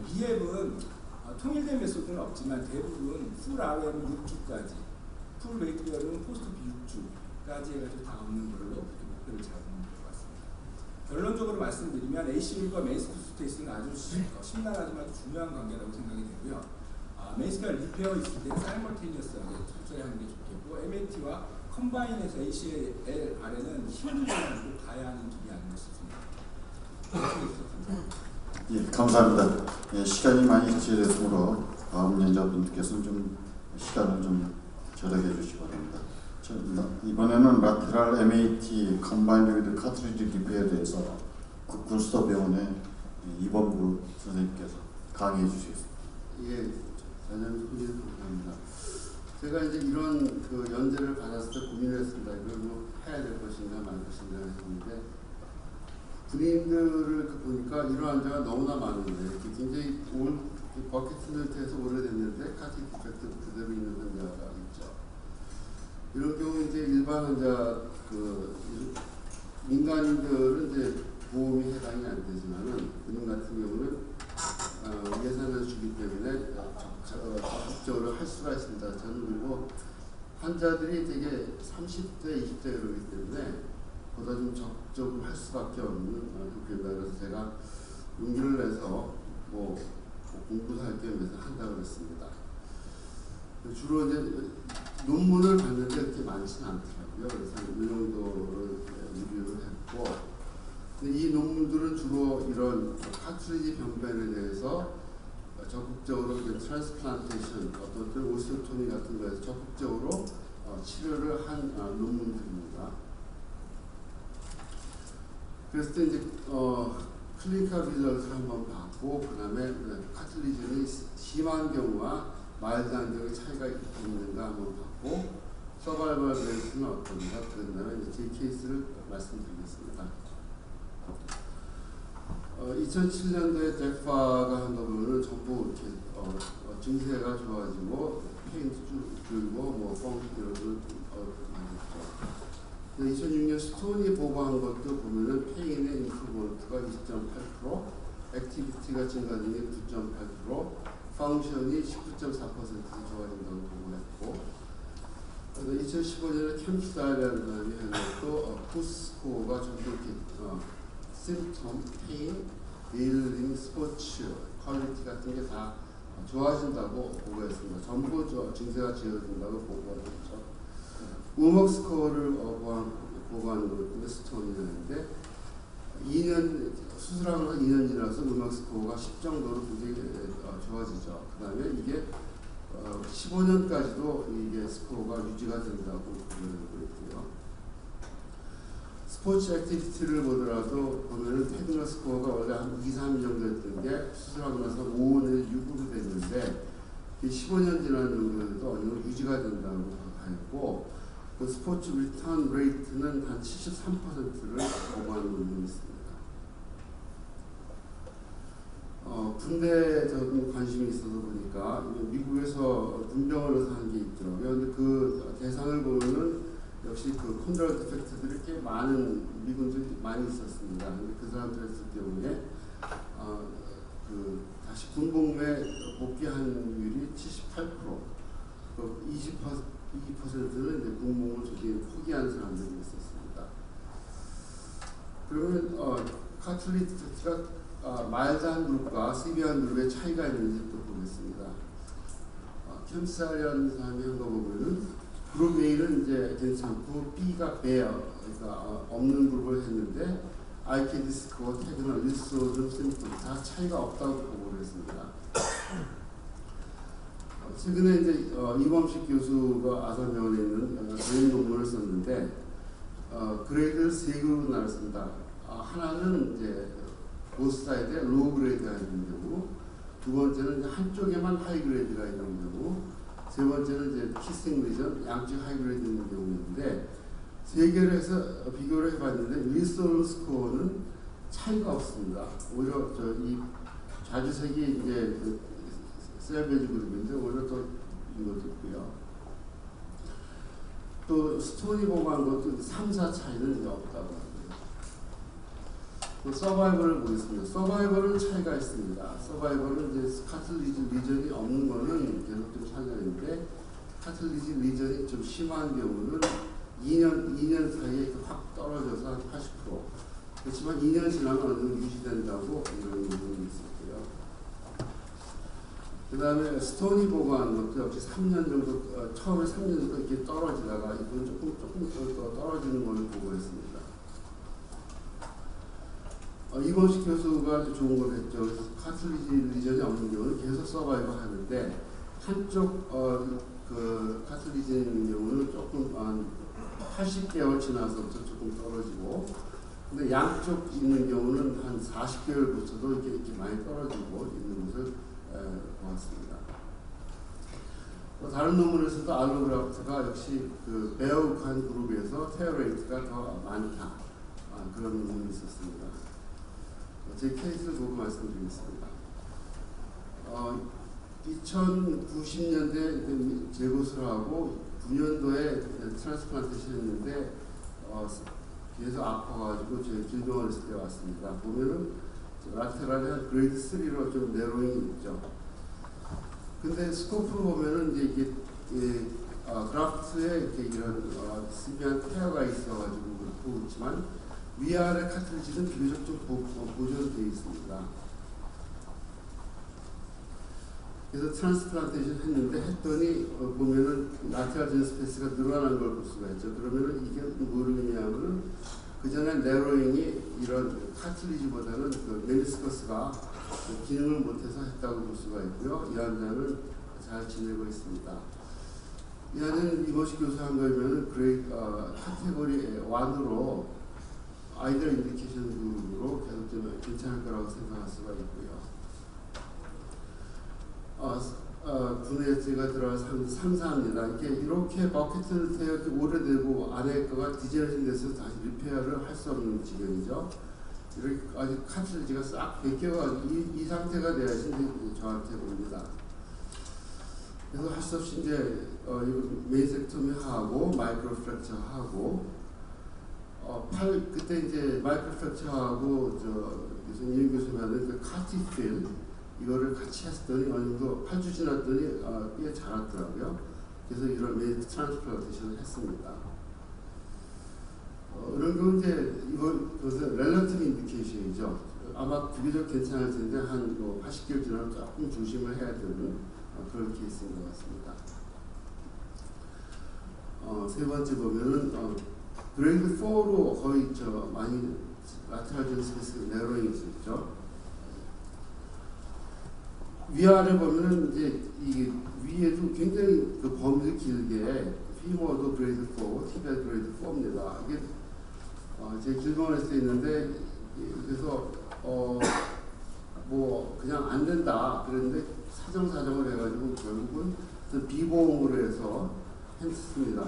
[SPEAKER 5] 리헵은 통일된 메소드는 없지만 대부분 풀 RM 6주까지, 풀 웨이트별은 포스트 6주까지 해가지고 다 없는 걸로 목표를 잡으면 될 것 같습니다. 결론적으로 말씀드리면 ACL과 메인스쿨 스테이스는 아주 심란하지만 중요한 관계라고 생각이 되고요. 메인스쿨 리페어 있을 때 사이먼테니어스하게 철저히 하는 게 좋겠고, MAT와 컴바인해서 ACL 아래는 힘을 가지고 가야 하는 길이 아닌가 싶습니다.
[SPEAKER 1] 예, 감사합니다. 예, 시간이 많이 지체됐으므로 다음 연자분들께서는 좀 시간을 좀 절약해 주시기 바랍니다. 이번에는 라테랄 MAT 컴바인드 위드 카트리지 리페어에 대해서 군스터 병원의 이범구 선생님께서 강의해 주시겠습니다.
[SPEAKER 6] 예, 사장님 소개해 감사합니다. 제가 이제 이런 그 연재를 받았을 때 고민을 했습니다. 이걸 뭐 해야 될 것인가 말 것인가 했는데, 군인들을 보니까 이런 환자가 너무나 많은데 굉장히 버킷리스트에서 오래됐는데 카티 디펙트 그대로 있는 환자가 있죠. 이런 경우 이제 일반 환자 민간인들은 이제 보험이 해당이 안 되지만은 군인 같은 경우는 예산을 주기 때문에 적극적으로 할 수가 있습니다. 저는 그리고 환자들이 되게 30대, 20대 이러기 때문에 보다 좀 적극적으로 할 수밖에 없는 국회입니다. 그래서 제가 용기를 내서 공부도 할 겸해서 한다고 했습니다. 주로 이제 논문을 봤는데 그렇게 많지는 않더라고요. 그래서 이 정도를 리뷰를 했고, 근데 이 논문들은 주로 이런 카트리지 병변에 대해서 적극적으로 트랜스플란테이션, 어떤 때 오스토토미 같은 거에서 적극적으로 치료를 한 논문들입니다. 그랬을 때 이제 클리니컬 리저트를 한번 봤고, 그 다음에 카틀리즘이 심한 경우와 마일드한 경우의 차이가 있는가 한번 봤고, 서바이벌 레이트는 어떤가, 그 다음에 제 케이스를 말씀드리겠습니다. 2007년도에 잭파가 한 거 보면은 전부 이렇게 증세가 좋아지고 페인도 줄고 펑 이런 걸 많이 2006년 스톤이 보고한 것도 보면은 페인의 인프루먼트가 20.8%, 액티비티가 증가된 게 9.8%, 펑션이 19.4% 좋아진다고 보고했고, 2015년에 캠프다이라는 사람이 한 것도 푸스코어가 좀 이렇게 심톰, 페인, 릴링, 스포츠, 퀄리티 같은 게 다 좋아진다고 보고했습니다. 전부 증세가 지어진다고 보고했죠. 우먼 스코어를 보고하는 것인데 스톤이라는데 2년 수술하고 나서 2년 지나서 우먼 스코어가 10 정도로 굉장히 좋아지죠. 그 다음에 이게 15년까지도 이게 스코어가 유지가 된다고 보고 있고요. 스포츠 액티비티를 보더라도 보면은 패드너 스코어가 원래 한 2, 3 정도 했던 게 수술하고 나서 5에서 6으로 됐는데 15년 지난 정도에도 어느 정도 유지가 된다고 했고, 그 스포츠 리턴 레이트는 한 73%를 보고하는 논문이 있습니다. 군대적인 관심이 있어서 보니까 미국에서 군병원에서 한 게 있더라고요. 근데 그 대상을 보면은 역시 그 콘드럴 디펙트들이 꽤 많은 미군들이 많이 있었습니다. 근데 그 사람들 했을 경우에 다시 군복무에 복귀하는 율이 78%, 20%는 이제 군복무를 조기 포기한 사람들이 있었습니다. 그러면 카틀리티가 마일드한 그룹과 시비한 그룹의 차이가 있는지 또 보겠습니다. 캠사리언 사람이 한 거 보면은 그룹 A는 이제 괜찮고 B가 베어, 그러니까 없는 그룹을 했는데 IKD 스코어, 태그나 일소든 심플 다 차이가 없다고 보고 그랬습니다. 최근에 이제 이범식 교수가 아산병원에 있는 전임 논문을 썼는데 그레이드를 3그룹으로 나눴습니다. 하나는 이제 보스 사이드에 로우 그레이드가 있는 경우, 두 번째는 이제 한쪽에만 하이 그레이드가 있는 경우, 세 번째는 이제 키싱 리전 양쪽 하이 그레이드 있는 경우인데 세 개를 해서 비교를 해봤는데 윌슨 스코어는 차이가 없습니다. 오히려 이 자주색이 이제 셀베지 그룹인데 오히려 더 이것도 있고요. 또 스토니 보고한 것도 3, 4 차이는 이제 없다고 합니다. 또 서바이벌을 보겠습니다. 서바이벌은 차이가 있습니다. 서바이벌은 이제 카틀리지 리전이 없는 거는 계속 좀 상관인데 카틀리지 리전이 좀 심한 경우는 2년 사이에 확 떨어져서 한 80%. 그렇지만 2년 지나면 어느 정도 유지된다고 이런 부분이 있었고요. 그 다음에 스토니 보고한 것도 역시 3년 정도, 처음에 3년 정도 이렇게 떨어지다가 이건 조금 더 떨어지는 걸로 보고했습니다. 이건식 교수가 좋은 걸 했죠. 그래서 카틀리지 리전이 없는 경우는 계속 서바이벌 하는데 한쪽 그 카틀리지 있는 경우는 조금 한 80개월 지나서부터 조금 떨어지고, 근데 양쪽 있는 경우는 한 40개월부터도 이렇게 많이 떨어지고 있는 것을 보았습니다. 다른 논문에서도 알로그라프트가 역시 그 베어욱한 그룹에서 테어레이트가 더 많다, 그런 논문이 있었습니다. 제 케이스를 보고 말씀드리겠습니다. 2090년대 재고수를 하고 9년도에 트랜스플란테이션 했는데 계속 아파가지고 저희 길병원 있을 때 왔습니다. 보면은 라테랄이 그레이드 3로 좀 내로잉이 있죠. 근데 스코프를 보면은 이제 이게 그라프트에 이렇게 이런 스비한 테어가 있어가지고 그렇고 있지만 위아래 카트리지는 비교적 좀 보존되어 있습니다. 그래서 트랜스플란테이션 했더니 보면은 라테랄 스페이스가 늘어난 걸 볼 수가 있죠. 그러면은 이게 뭐를 의미하면은 그 전에 네로잉이 이런 카틀리지보다는 그 메니스커스가 기능을 못해서 했다고 볼 수가 있고요. 이 환자는 잘 지내고 있습니다. 이 환자는 이것이 교수한 거면은 카테고리 1으로 아이들 인디케이션 그룹으로 계속 좀 괜찮을 거라고 생각할 수가 있고요. 분해 제가 들어가서 상상합니다. 이렇게 버킷을 이렇게 오래되고 안에 거가 디제너레이션 돼서 다시 리페어를 할 수 없는 지경이죠. 이렇게 아직 카트리지가 싹 벗겨가지고 이 상태가 돼야지 저한테 옵니다. 그래서 할 수 없이 이제 메이섹토미 하고 마이크로 프랙처 하고 그때 이제 마이크로 프랙처 하고 이윤 교수님 하는 그 카티필 이거를 같이 했더니 어느 정도 8주 지났더니 꽤 자랐더라고요. 그래서 이런 메이트 트랜스플란테이션을 했습니다. 이런 건 이제 그것은 렐러티브 인디케이션이죠. 아마 비교적 괜찮을 텐데 한 80개월 지나면 조금 조심을 해야 되는 그런 케이스인 것 같습니다. 세 번째 보면은 그레이드 4로 거의 많이 라테랄 스페이스가 내로잉이 있죠. 위아래 보면은 이제 이게 위에도 굉장히 그 범위 길게 피머도 그레이드 4, 티벳 그레이드 4입니다. 이게 제 길병원에서 있는데 그래서 뭐 그냥 안 된다 그랬는데 사정을 해가지고 결국은 비보험으로 해서 했습니다.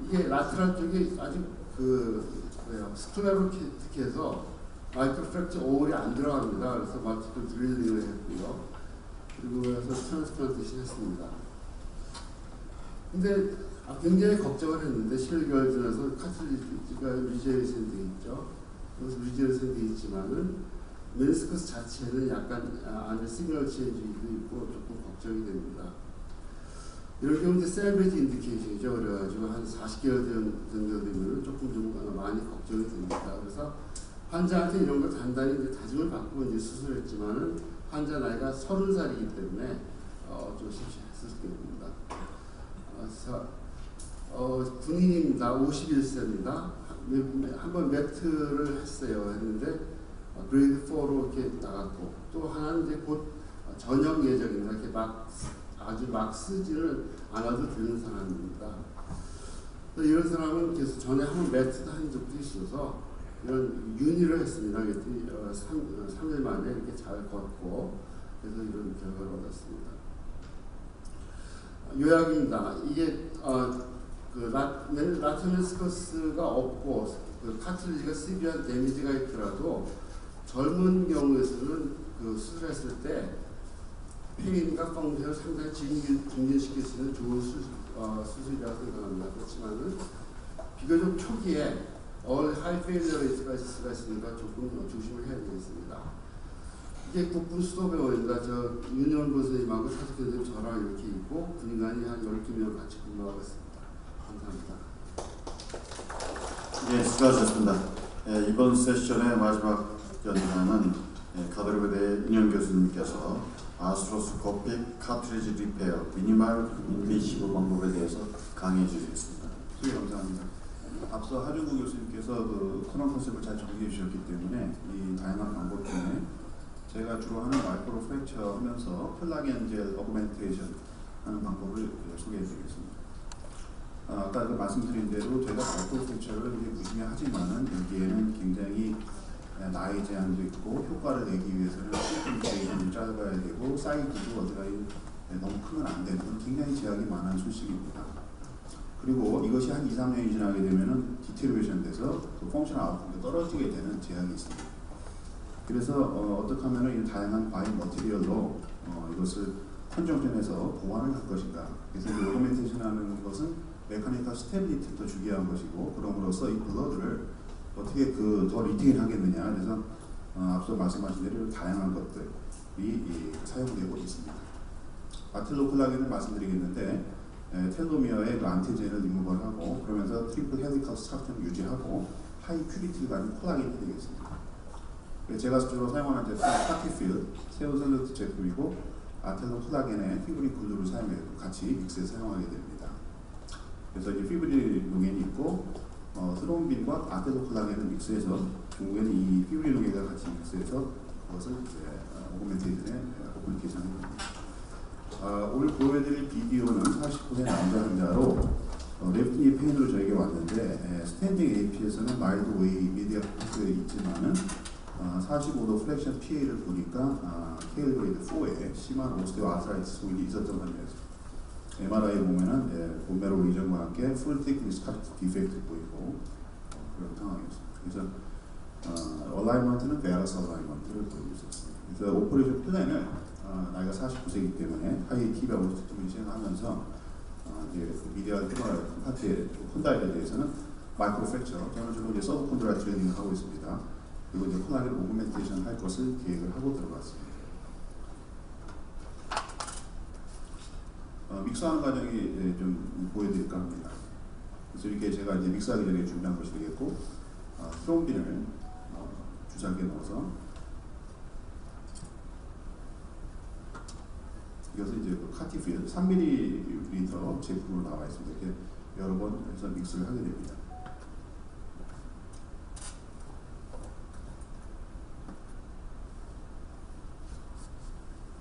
[SPEAKER 6] 이게 라테랄 쪽이 아주 스클레로틱해서 마이크로 프랙처 오울이 안 들어갑니다. 그래서 멀티플 드릴링을 했고요. 그리고 그래서 트랜스플란테이션 했습니다. 근데 굉장히 걱정을 했는데 11개월 지나서 카틀리지가 리제네이션 돼 있죠. 그래서 리제네이션 돼 있지만은 메니스커스 자체는 약간 안에 시그널 체인지도 있고 조금 걱정이 됩니다. 이런 경우 이제 셀베지 인디케이션이죠. 그래가지고 한 40개월 정도 되면 조금 좀 많이 걱정이 됩니다. 그래서 환자한테 이런 걸 단단히 이제 다짐을 받고 이제 수술했지만은 환자 나이가 30살이기 때문에 좀 심심했을 겁니다. 군인입니다. 51세입니다. 한번 매트를 했어요. 했는데 그레이드 4로 이렇게 나갔고 또 하나는 이제 곧 전역 예정입니다. 이렇게 아주 막 쓰지를 않아도 되는 사람입니다. 이런 사람은 계속 전에 한번 매트도 한 적도 있어서 이런 윤희를 했습니다. 3일 만에 이렇게 잘 걷고 그래서 이런 결과를 얻었습니다. 요약입니다. 이게 라트메스커스가 없고 그 카틀리지가 시비한 데미지가 있더라도 젊은 경우에서는 그 수술했을 때 페인과 펑션을 상당히 증진시킬 수 있는 좋은 수술이라고 생각합니다. 그렇지만은 비교적 초기에 하이 페일리어 레이트가 있으니까 조금 조심을 해야 되겠습니다. 이게 국분 수도병원입니다. 저 윤현보 선생님하고 차석현 선생님 저랑 이렇게 있고 군인관이 한 12명 같이 근무하고 있습니다. 감사합니다.
[SPEAKER 1] 예, 수고하셨습니다. 이번 세션의 마지막 연단은 가드로베대 인현 교수님께서 아스트로스코픽 카트리지 리페어 미니멀 인베이시브 방법에 대해서 강의해 주시겠습니다.
[SPEAKER 7] 네, 감사합니다. 앞서 하준구 교수님께서 그 코너 컨셉을 잘 정리해 주셨기 때문에 이 다양한 방법 중에 제가 주로 하는 마이크로 프랙처 하면서 플라그 앤 젤 어그멘테이션 하는 방법을 소개해 드리겠습니다. 아까 그 말씀드린 대로 제가 마이크로 프랙처를 무심히 하지만은 여기에는 굉장히 나이 제한도 있고 효과를 내기 위해서는 시스템이 짧아야 되고 사이즈도 어디가 너무 크면 안 되는 굉장히 제약이 많은 소식입니다. 그리고 이것이 한 2, 3년이 지나게 되면은 디테리베이션 돼서 그 펑셔널 아웃풋이 떨어지게 되는 제약이 있습니다. 그래서 어떻게 하면 이 다양한 바이 머티리얼로 이것을 컨정션해서 보완을 할 것인가. 그래서 이 오그멘테이션 하는 것은 메카니컬 스테빌리티도 중요한 것이고 그럼으로써 이 블러드를 어떻게 더 리테인 하겠느냐. 그래서 앞서 말씀하신 대로 다양한 것들이 사용되고 있습니다. 아틀로 콜라겐을 말씀드리겠는데 텔로미어의 그 안티젠을 리무벌하고 그러면서 트리플 헬리컬 스트럭처를 유지하고 하이 큐리티를 가진 콜라겐이 되겠습니다. 제가 주로 사용하는 제품은 파티필 세오셀루트 제품이고 아텔로 콜라겐에 피브린 글루를 사용해서 같이 믹스해서 사용하게 됩니다. 그래서 이제 피브린 농엔이 있고 스론빈과 아텔로 콜라겐을 믹스해서 결국에는 이 피브린 농엔과 같이 믹스해서 그것을 이제 오그멘테이션에 어플리케이션을 합니다. 오늘 보여드릴 비디오는 40% 남자 환자로 레프트니 페인으로 저에게 왔는데 스탠딩 AP에서는 마일드 웨이 미디어 코스에 있지만은 45도 플렉션 PA를 보니까 케일 그레이드 4에 심한 오스테오 아스라이티스 소인이 있었던 환자였습니다. MRI 보면은 본메로 리전과 함께 풀 thickness cut 디펙트 보이고 그런 상황이었습니다. 그래서 얼라이먼트는 베아러스 얼라이먼트를 보이고 있었습니다. 그래서 오퍼레이션 플랜을 나이가 49세이기 때문에 하이 티비하고 스팀을 시행하면서 이제 미디어 파트의 콘다일에 대해서는 마이크로 프랙처 저는 주로 이제 서브 콘드라 트레이닝을 하고 있습니다. 그리고 이제 콜라겐 오그멘테이션 할 것을 계획을 하고 들어갔습니다. 믹스하는 과정이 좀 보여드릴까 합니다. 그래서 이렇게 제가 이제 믹스하기 전에 준비한 것이 되겠고, 스트롬빈을 주사기에 넣어서 이것은 이제 그 카티필 3ml 제품으로 나와 있습니다. 이렇게 여러 번 해서 믹스를 하게 됩니다.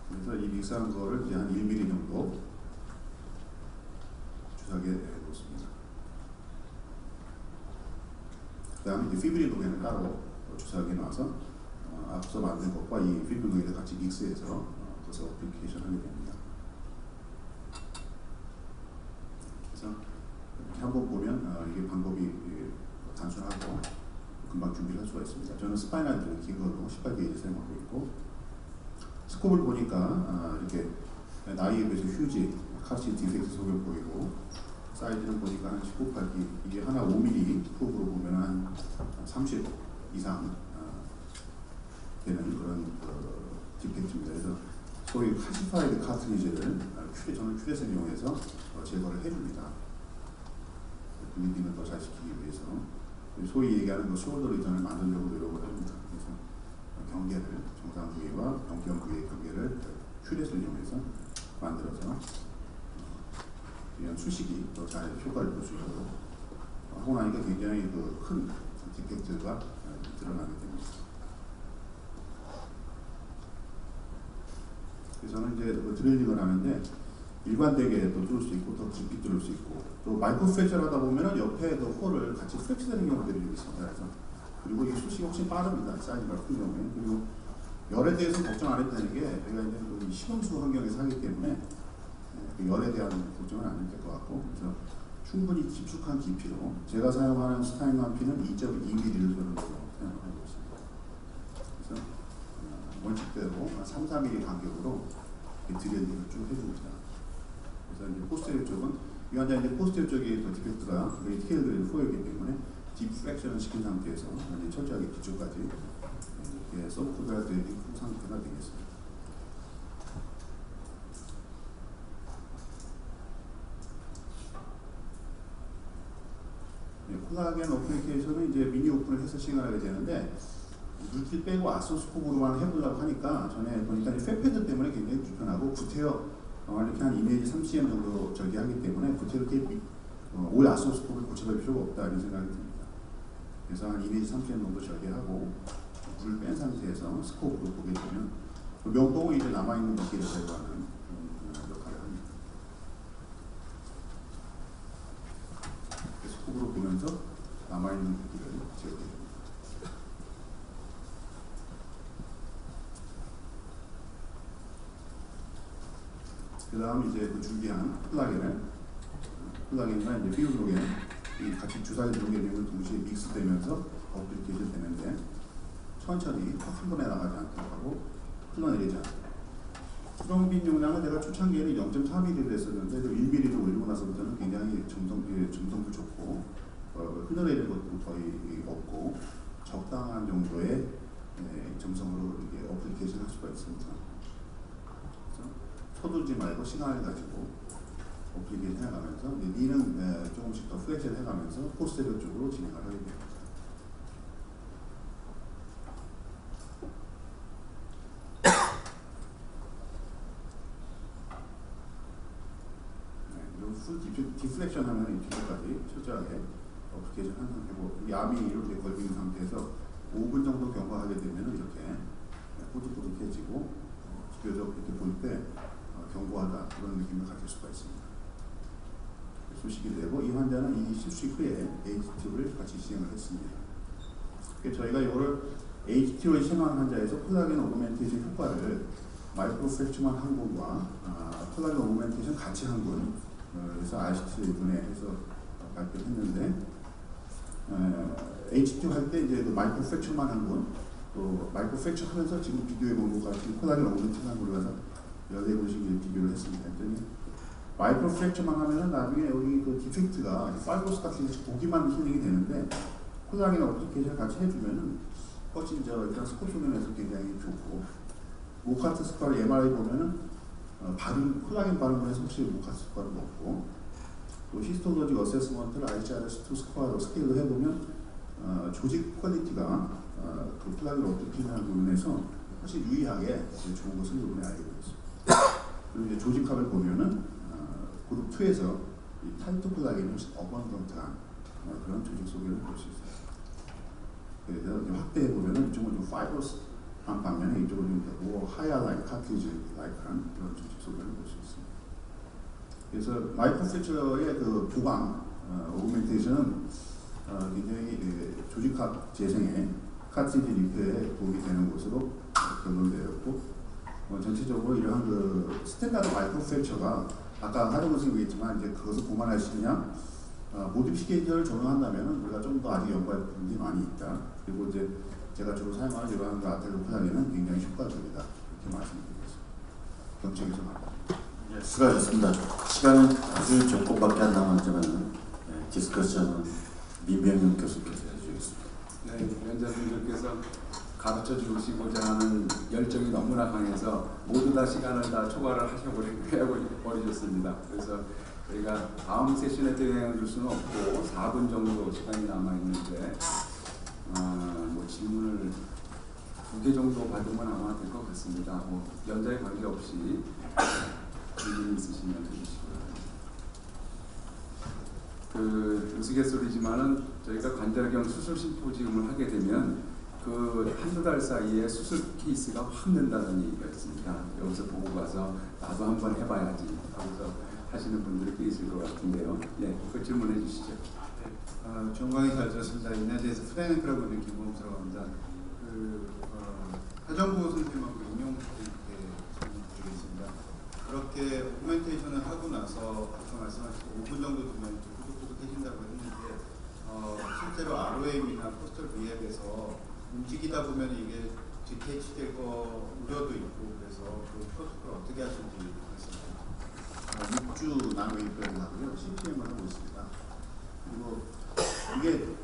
[SPEAKER 7] 그래서 이 믹스한 거를 이제 한 1mm 정도 주사기에 놓습니다. 그 다음에 이제 피브린 녹에는 따로 주사기에 놔서 앞서 만든 것과 이 피브린 녹에를 같이 믹스해서 그것을 어플리케이션 하게 됩니다. 그래서 이렇게 한번 보면 이게 방법이 단순하고 금방 준비를 할 수가 있습니다. 저는 스파이널 긴 걸로 18게이지 사용하고 있고, 스콥을 보니까 이렇게 나이에 비해서 휴지, 카시 디펙트 속에 보이고, 사이즈는 보니까 한 19, 8기, 이게 하나 5mm 프로브로 보면 한 30 이상 되는 그런 디펙트입니다. 그래서 소위 카시파이드 카트리지를 저는 큐렛을 이용해서 제거를 해줍니다. 블리딩을 더 잘 시키기 위해서 소위 얘기하는 숄더 리전을 만들려고 노력을 합니다. 그래서 경계를 정상 부위와 변경 부위의 경계를 큐렛을 이용해서 만들어서 이런 수식이 더 잘 효과를 볼 수 있도록 하고 나니까 굉장히 큰 디펙트가 드러나게 됩니다. 그래서 저는 이제 드릴링을 하는데 일관되게 또 뚫을 수 있고 더 깊이 뚫을 수 있고 또 마이크로 프랙처를 하다 보면은 옆에 홀을 같이 프랙처되는 경우들이 있습니다. 그래서 그리고 이 수식이 훨씬 빠릅니다. 사이즈가 큰 경우에. 그리고 열에 대해서 걱정 안 해도 되는 게 저희가 이제 그 시험수 환경에서 하기 때문에 그 열에 대한 걱정은 안 해도 될 것 같고, 그래서 충분히 깊숙한 깊이로 제가 사용하는 스타인만 피는 2.2mm를 사용하고 있습니다. 그래서 원칙대로 3, 4mm 간격으로 드레딩을 쭉 해줍니다. 그래서 이제 포스테리어 쪽은 이 환자 이제 포스테리어 쪽에 더 디펙트가 테일 그레이드 4이기 때문에 디프렉션을 시킨 상태에서 이제 철저하게 뒤쪽까지 서브코드라 드레딩 상태가 되겠습니다. 콜라겐 어플리케이션은 이제 미니 오픈을 해서 시행하게 되는데 물질 빼고 아소스코브로만 해보려고 하니까 전에 보니까 팻패드 때문에 굉장히 불편하고 구태여 이렇게 한 이미지 3cm 정도 절개하기 때문에 구태여 이렇게 올 아소스코브를 고쳐볼 필요가 없다 이런 생각이 듭니다. 그래서 한 이미지 3cm 정도 절개하고 불을 뺀 상태에서 스코브로 보게 되면 명봉은 이제 남아있는 물기를 제거하는 그런 역할을 합니다. 스코브로 보면서 남아있는 물기를 제거해줍니다. 그 다음 이제 그 준비한 콜라겐과 이제 피우로겐 같이 주사를 들어오게 되면 동시에 믹스되면서 어플리케이션 되는데 천천히 한 번에 나가지 않도록 하고 흘러내리지 않도록. 수동빈 용량은 제가 초창기에는 0.4mm를 했었는데 1mm를 올리고 나서부터는 굉장히 점성도 좋고 흘러내리는 것도 거의 없고 적당한 정도의 점성으로 이렇게 어플리케이션 할 수가 있습니다. 그래서 서두르지 말고 시간을 가지고 어플리케이션 해가면서 니는 조금씩 더 플렉션 해가면서 포스테리어 쪽으로 진행을 하게 됩니다. 풀 디플렉션 하면 이쪽까지 철저하게 어플리케이션 한상태고 야미로 걸고 있는 상태에서 5분 정도 경과하게 되면 이렇게 뿌듯뿌듯해지고 비교적 이렇게 볼 때 견고하다 그런 느낌을 가질 수가 있습니다. 수식이 되고 이 환자는 이 수식 후에 HTO를 같이 시행을 했습니다. 저희가 이거를 HTO에 시행한 환자에서 콜라겐 오그멘테이션 효과를 마이크로프랙처만 한 군과 콜라겐 오그멘테이션 같이 한 군, 그래서 RCT분에 해서 발표했는데 HTO 할 때 이제 그 마이크로프랙처만 한 군, 또 마이크로프랙처 하면서 지금 비교해 본 것 같은 콜라겐 오그멘테이션 한 군을 가서 14군씩 비교를 했습니다. 그랬더니 마이크로 프랙처만 하면은 나중에 여기 그 디펙트가 파이브로스 같은 게 보기만 힐링이 되는데 콜라겐 어플리케이션 같이 해주면은 훨씬 일단 스코프 면에서 굉장히 좋고 모카트 스코어를 MRI 보면은 콜라겐 발음을 해서 혹시 모카트 스코어를 먹고 또 히스토로직 어세스먼트를 ICRS2 스코어로 스케일로 해보면 조직 퀄리티가 그 콜라겐 어플리케이션을 부분에서 훨씬 유의하게 좋은 것을 이번에 알게 되었습니다. 그리고 이제 조직합을 보면은 그룹 2에서 이 타이토 콜라겐이 훨씬 어번던트한 그런 조직 소개를 볼 수 있어요. 그래서 확대해 보면은 이쪽은 좀 파이브러스한 반면에 이쪽은 좀 하이알라인 카트리지 라이크한 그런 조직 소개를 볼 수 있습니다. 그래서 마이크로프랙처의 그 보강 오그멘테이션은 굉장히 조직합 재생에 카트리지 리페어에 도움이 되는 것으로 결론되었고 전체적으로 이러한 그 스탠다드 마이크로프랙처가 아까 하려고 생각했지만 이제 그것을 보완할 수 있냐 모디피케이션을 적용한다면 우리가 좀 더 아직 연구할 부분이 많이 있다. 그리고 이제 제가 주로 사용하는 이러한 아텔로 콜라겐은 굉장히 효과적이다 이렇게 말씀드리겠습니다. 경청에서 나갑니다.
[SPEAKER 1] 네, 수고하셨습니다. 시간은 아주 조금밖에 안 남았지만 디스커션은 민병윤 교수께서 해주시겠습니다.
[SPEAKER 5] 네, 위원장님들께서 가르쳐 주시고자 하는 열정이 너무나 강해서 모두 다 시간을 다 초과를 하셔버리셨습니다. 그래서 저희가 다음 세션에 또 영향을 줄 수는 없고 4분 정도 시간이 남아있는데 뭐 질문을 2개 정도 받으면 아마 될 것 같습니다. 뭐 연자에 관계없이 질문 있으시면 해주시고요. 그 우스갯소리지만은 저희가 관절경 수술 심포지움을 하게 되면 그 한두 달 사이에 수술 케이스가 확 는다는 얘기가 있습니다. 여기서 보고 가서 나도 한번 해봐야지 하면서 하시는 분들이 꽤 있을 것 같은데요. 예, 그 질문해 주시죠.
[SPEAKER 7] 정강이 잘 들었습니다. 인내대에서 프랭크라고 있는 김범수라고 합니다. 하정구 선생님하고 인용 이렇게 질문드리겠습니다. 그렇게 오구멘테이션을 하고 나서 아까 말씀하신 5분 정도 되면 꾸덕꾸덕해진다고 했는데 실제로 ROM이나 포스터 비앱에서 움직이다 보면 이게 디테이치 되고 우려도 있고 그래서 그 프로토콜 어떻게 하실지 말씀드립니다.
[SPEAKER 1] 6주 나노웨이프를 하고요. CPM을 하고 있습니다. 그리고 이게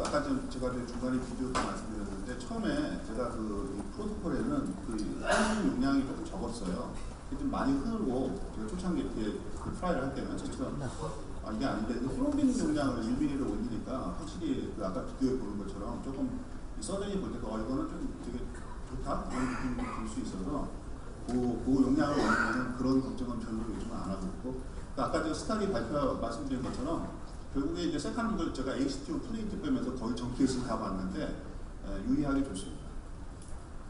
[SPEAKER 1] 아까 제가 중간에 비디오도 말씀드렸는데 처음에 제가 이 프로토콜에는 흐르는 용량이 조금 적었어요. 좀 많이 흐르고 제가 초창기 이렇게 트라이를 할 때는 그래서 이게 아닌데 흐르는 용량을 1mm로 올리니까 확실히 아까 비디오에 보는 것처럼 조금 서전이 볼 때도 이거는 좀 되게 좋다 이런 느낌이 들 수 있어서 그 용량을 올리면 그런 걱정은 별로 요즘은 안 하고 있고 아까 제가 스타디 발표 말씀드린 것처럼 결국에 이제 세컨드를 제가 HTO 플레이트 빼면서 거의 전 케이스 다 봤는데 유의하기 좋습니다.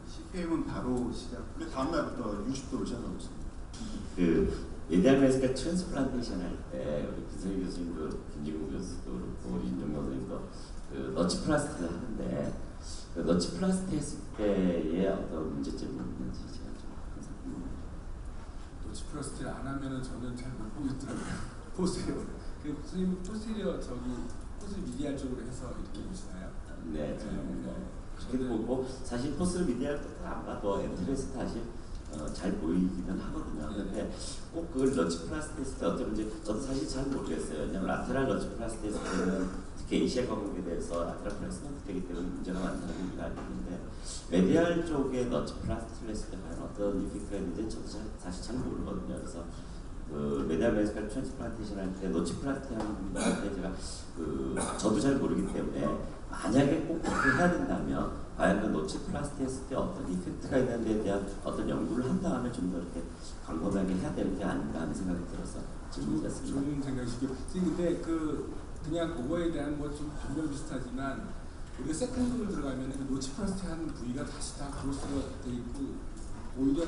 [SPEAKER 1] CPM은 바로 시작. 근데 다음 날부터 60도로 시작하고 있습니다.
[SPEAKER 8] 메디알메스가 트랜스플란테이션 할 때 우리 김선희 교수님도 김진국 교수도 그렇고 우리 윤정모 선생님도 너치 플라스틱을 하는데 너치 플라스틱 했을 때의 어떤 문제점이 있는지 제가 좀 항상 궁금해요.
[SPEAKER 5] 너치 플라스틱을 안 하면은 저는 잘 못 보겠더라고요. 포스테리어. 선생님 포스테리어 포스 미디알 쪽으로 해서 이렇게 보시나요?
[SPEAKER 8] 네, 그렇게 보고 사실 포스 미디알 안 봐도 엔트레스 다시 잘 보이기는 하거든요. 근데 꼭 그걸 너치 플라스틱 했을 때 어떤 문제 저도 사실 잘 모르겠어요. 왜냐면 라테랄 너치 플라스틱 했을 때는 특히 에이시아 과목에 대해서 라테랄 플라스틱이 되기 때문에 문제가 많다는 얘기가 알고 있는데 메디알 쪽에 너치 플라스틱을 했을 때 과연 어떤 이펙트가 있는지 저도 사실 잘 모르거든요. 그래서 메디알 메스칼 트랜스플란테이션 할 때 노치 플라스틱 하는 분들한테 제가 저도 잘 모르기 때문에 만약에 꼭 그렇게 해야 된다면 과연 그 노치 플라스틱 했을 때 어떤 이펙트가 있는지에 대한 어떤 연구를 한 다음에 좀 더 이렇게 광범위하게 해야 되는 게 아닌가 하는 생각이 들어서 질문드렸습니다.
[SPEAKER 5] 좋은 생각이시고 근데 그냥 그거에 대한 뭐 좀 변명 비슷하지만 우리가 세컨드를 들어가면 그 노치 플라스틱 하는 부위가 다시 다 크로스가 돼 있고 오히려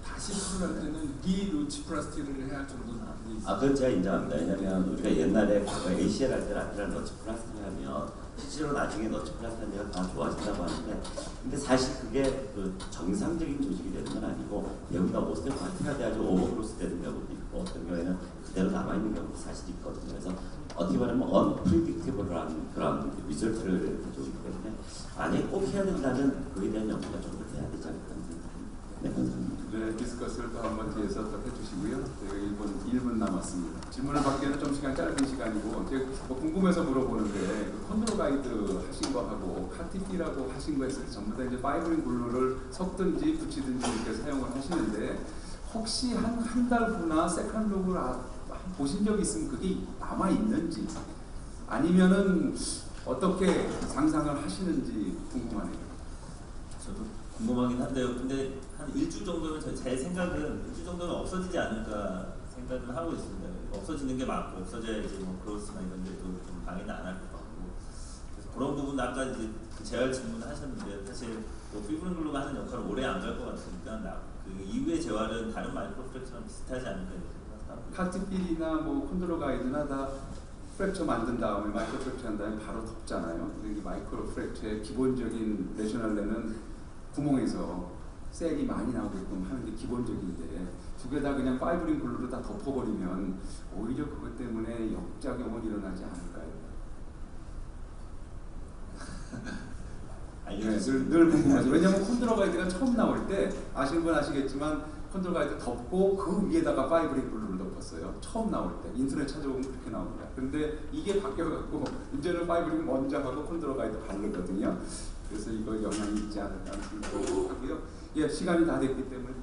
[SPEAKER 5] 다시 풀을 할 때는 리노치 플라스틱을 해야 할 정도로 돼 있어요.
[SPEAKER 8] 그건 제가 인정합니다. 왜냐하면 우리가 옛날에 ACL 할 때 라테랄 너치 플라스틱을 하면 실제로 나중에 너치 플라스틱 하면 다 좋아진다고 하는데 근데 사실 그게 정상적인 조직이 되는 건 아니고 여기가 오스테오파티가 돼가지고 오버크로스 되는 경우도 있고 어떤 경우에는 그대로 남아있는 경우도 사실 있거든요. 그래서 어떻게 말하면 unpredictable한 그런 리설트를 가져오기 때문에 만약에 꼭 해야 된다면 그에 대한 연구가 좀 더 돼야 되지 않을까 하는 생각합니다. 네, 감사합니다.
[SPEAKER 9] 네, 디스커스를 또 한번 뒤에서 또 해주시고요. 저희가 1분 남았습니다. 질문을 받기에는 좀 시간 짧은 시간이고 뭐 궁금해서 물어보는데 컨트롤 가이드 하신 거하고 카티피라고 하신 거 했을 때 전부 다 이제 파이브링 블루를 섞든지 붙이든지 이렇게 사용을 하시는데 혹시 한 달 후나 세컨록을 보신 적이 있으면 그게 남아 있는지 아니면은 어떻게 상상을 하시는지 궁금하네요.
[SPEAKER 3] 저도 궁금하긴 한데요. 근데 한 일주 정도면 제 생각은 일주 정도면 없어지지 않을까 생각을 하고 있습니다. 없어지는 게 맞고 없어져야지 뭐 크로스나 이런 데도 좀 방해는 안 할 것 같고 그래서 그런 부분 아까 이제 재활 질문을 하셨는데 사실 피브린 글루가 하는 역할은 오래 안 갈 것 같으니까 그 이후의 재활은 다른 마이크로프랙처럼 비슷하지 않을까 생각합니다.
[SPEAKER 9] 카티필이나 뭐 컨트롤 가이드나 다 프랙처 만든 다음에 마이크로 프랙처 한 다음에 바로 덮잖아요. 근데 이 마이크로 프랙처의 기본적인 레셔널레는 구멍에서 셀이 많이 나오게끔 하는 게 기본적인데 두 개 다 그냥 파이브링 글루로 다 덮어버리면 오히려 그것 때문에 역작용은 일어나지 않을까요? 네, 늘 궁금하죠. 왜냐하면 컨트롤 가이드가 처음 나올 때 아시는 분 아시겠지만 컨트롤 가이드 덮고 그 위에다가 파이브링 글루를 덮었어요. 처음 나올 때 인터넷 찾아보면 그렇게 나옵니다. 근데 이게 바뀌어갖고 이제는 파이브링 먼저 하고 컨트롤 가이드 바르거든요. 그래서 이거 영향이 있지 않을까 하는 생각을 하고요. 예, 시간이 다 됐기 때문에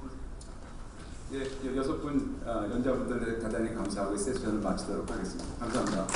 [SPEAKER 9] 예, 6분 연자분들에 대단히 감사하고 세션을 마치도록 하겠습니다. 감사합니다.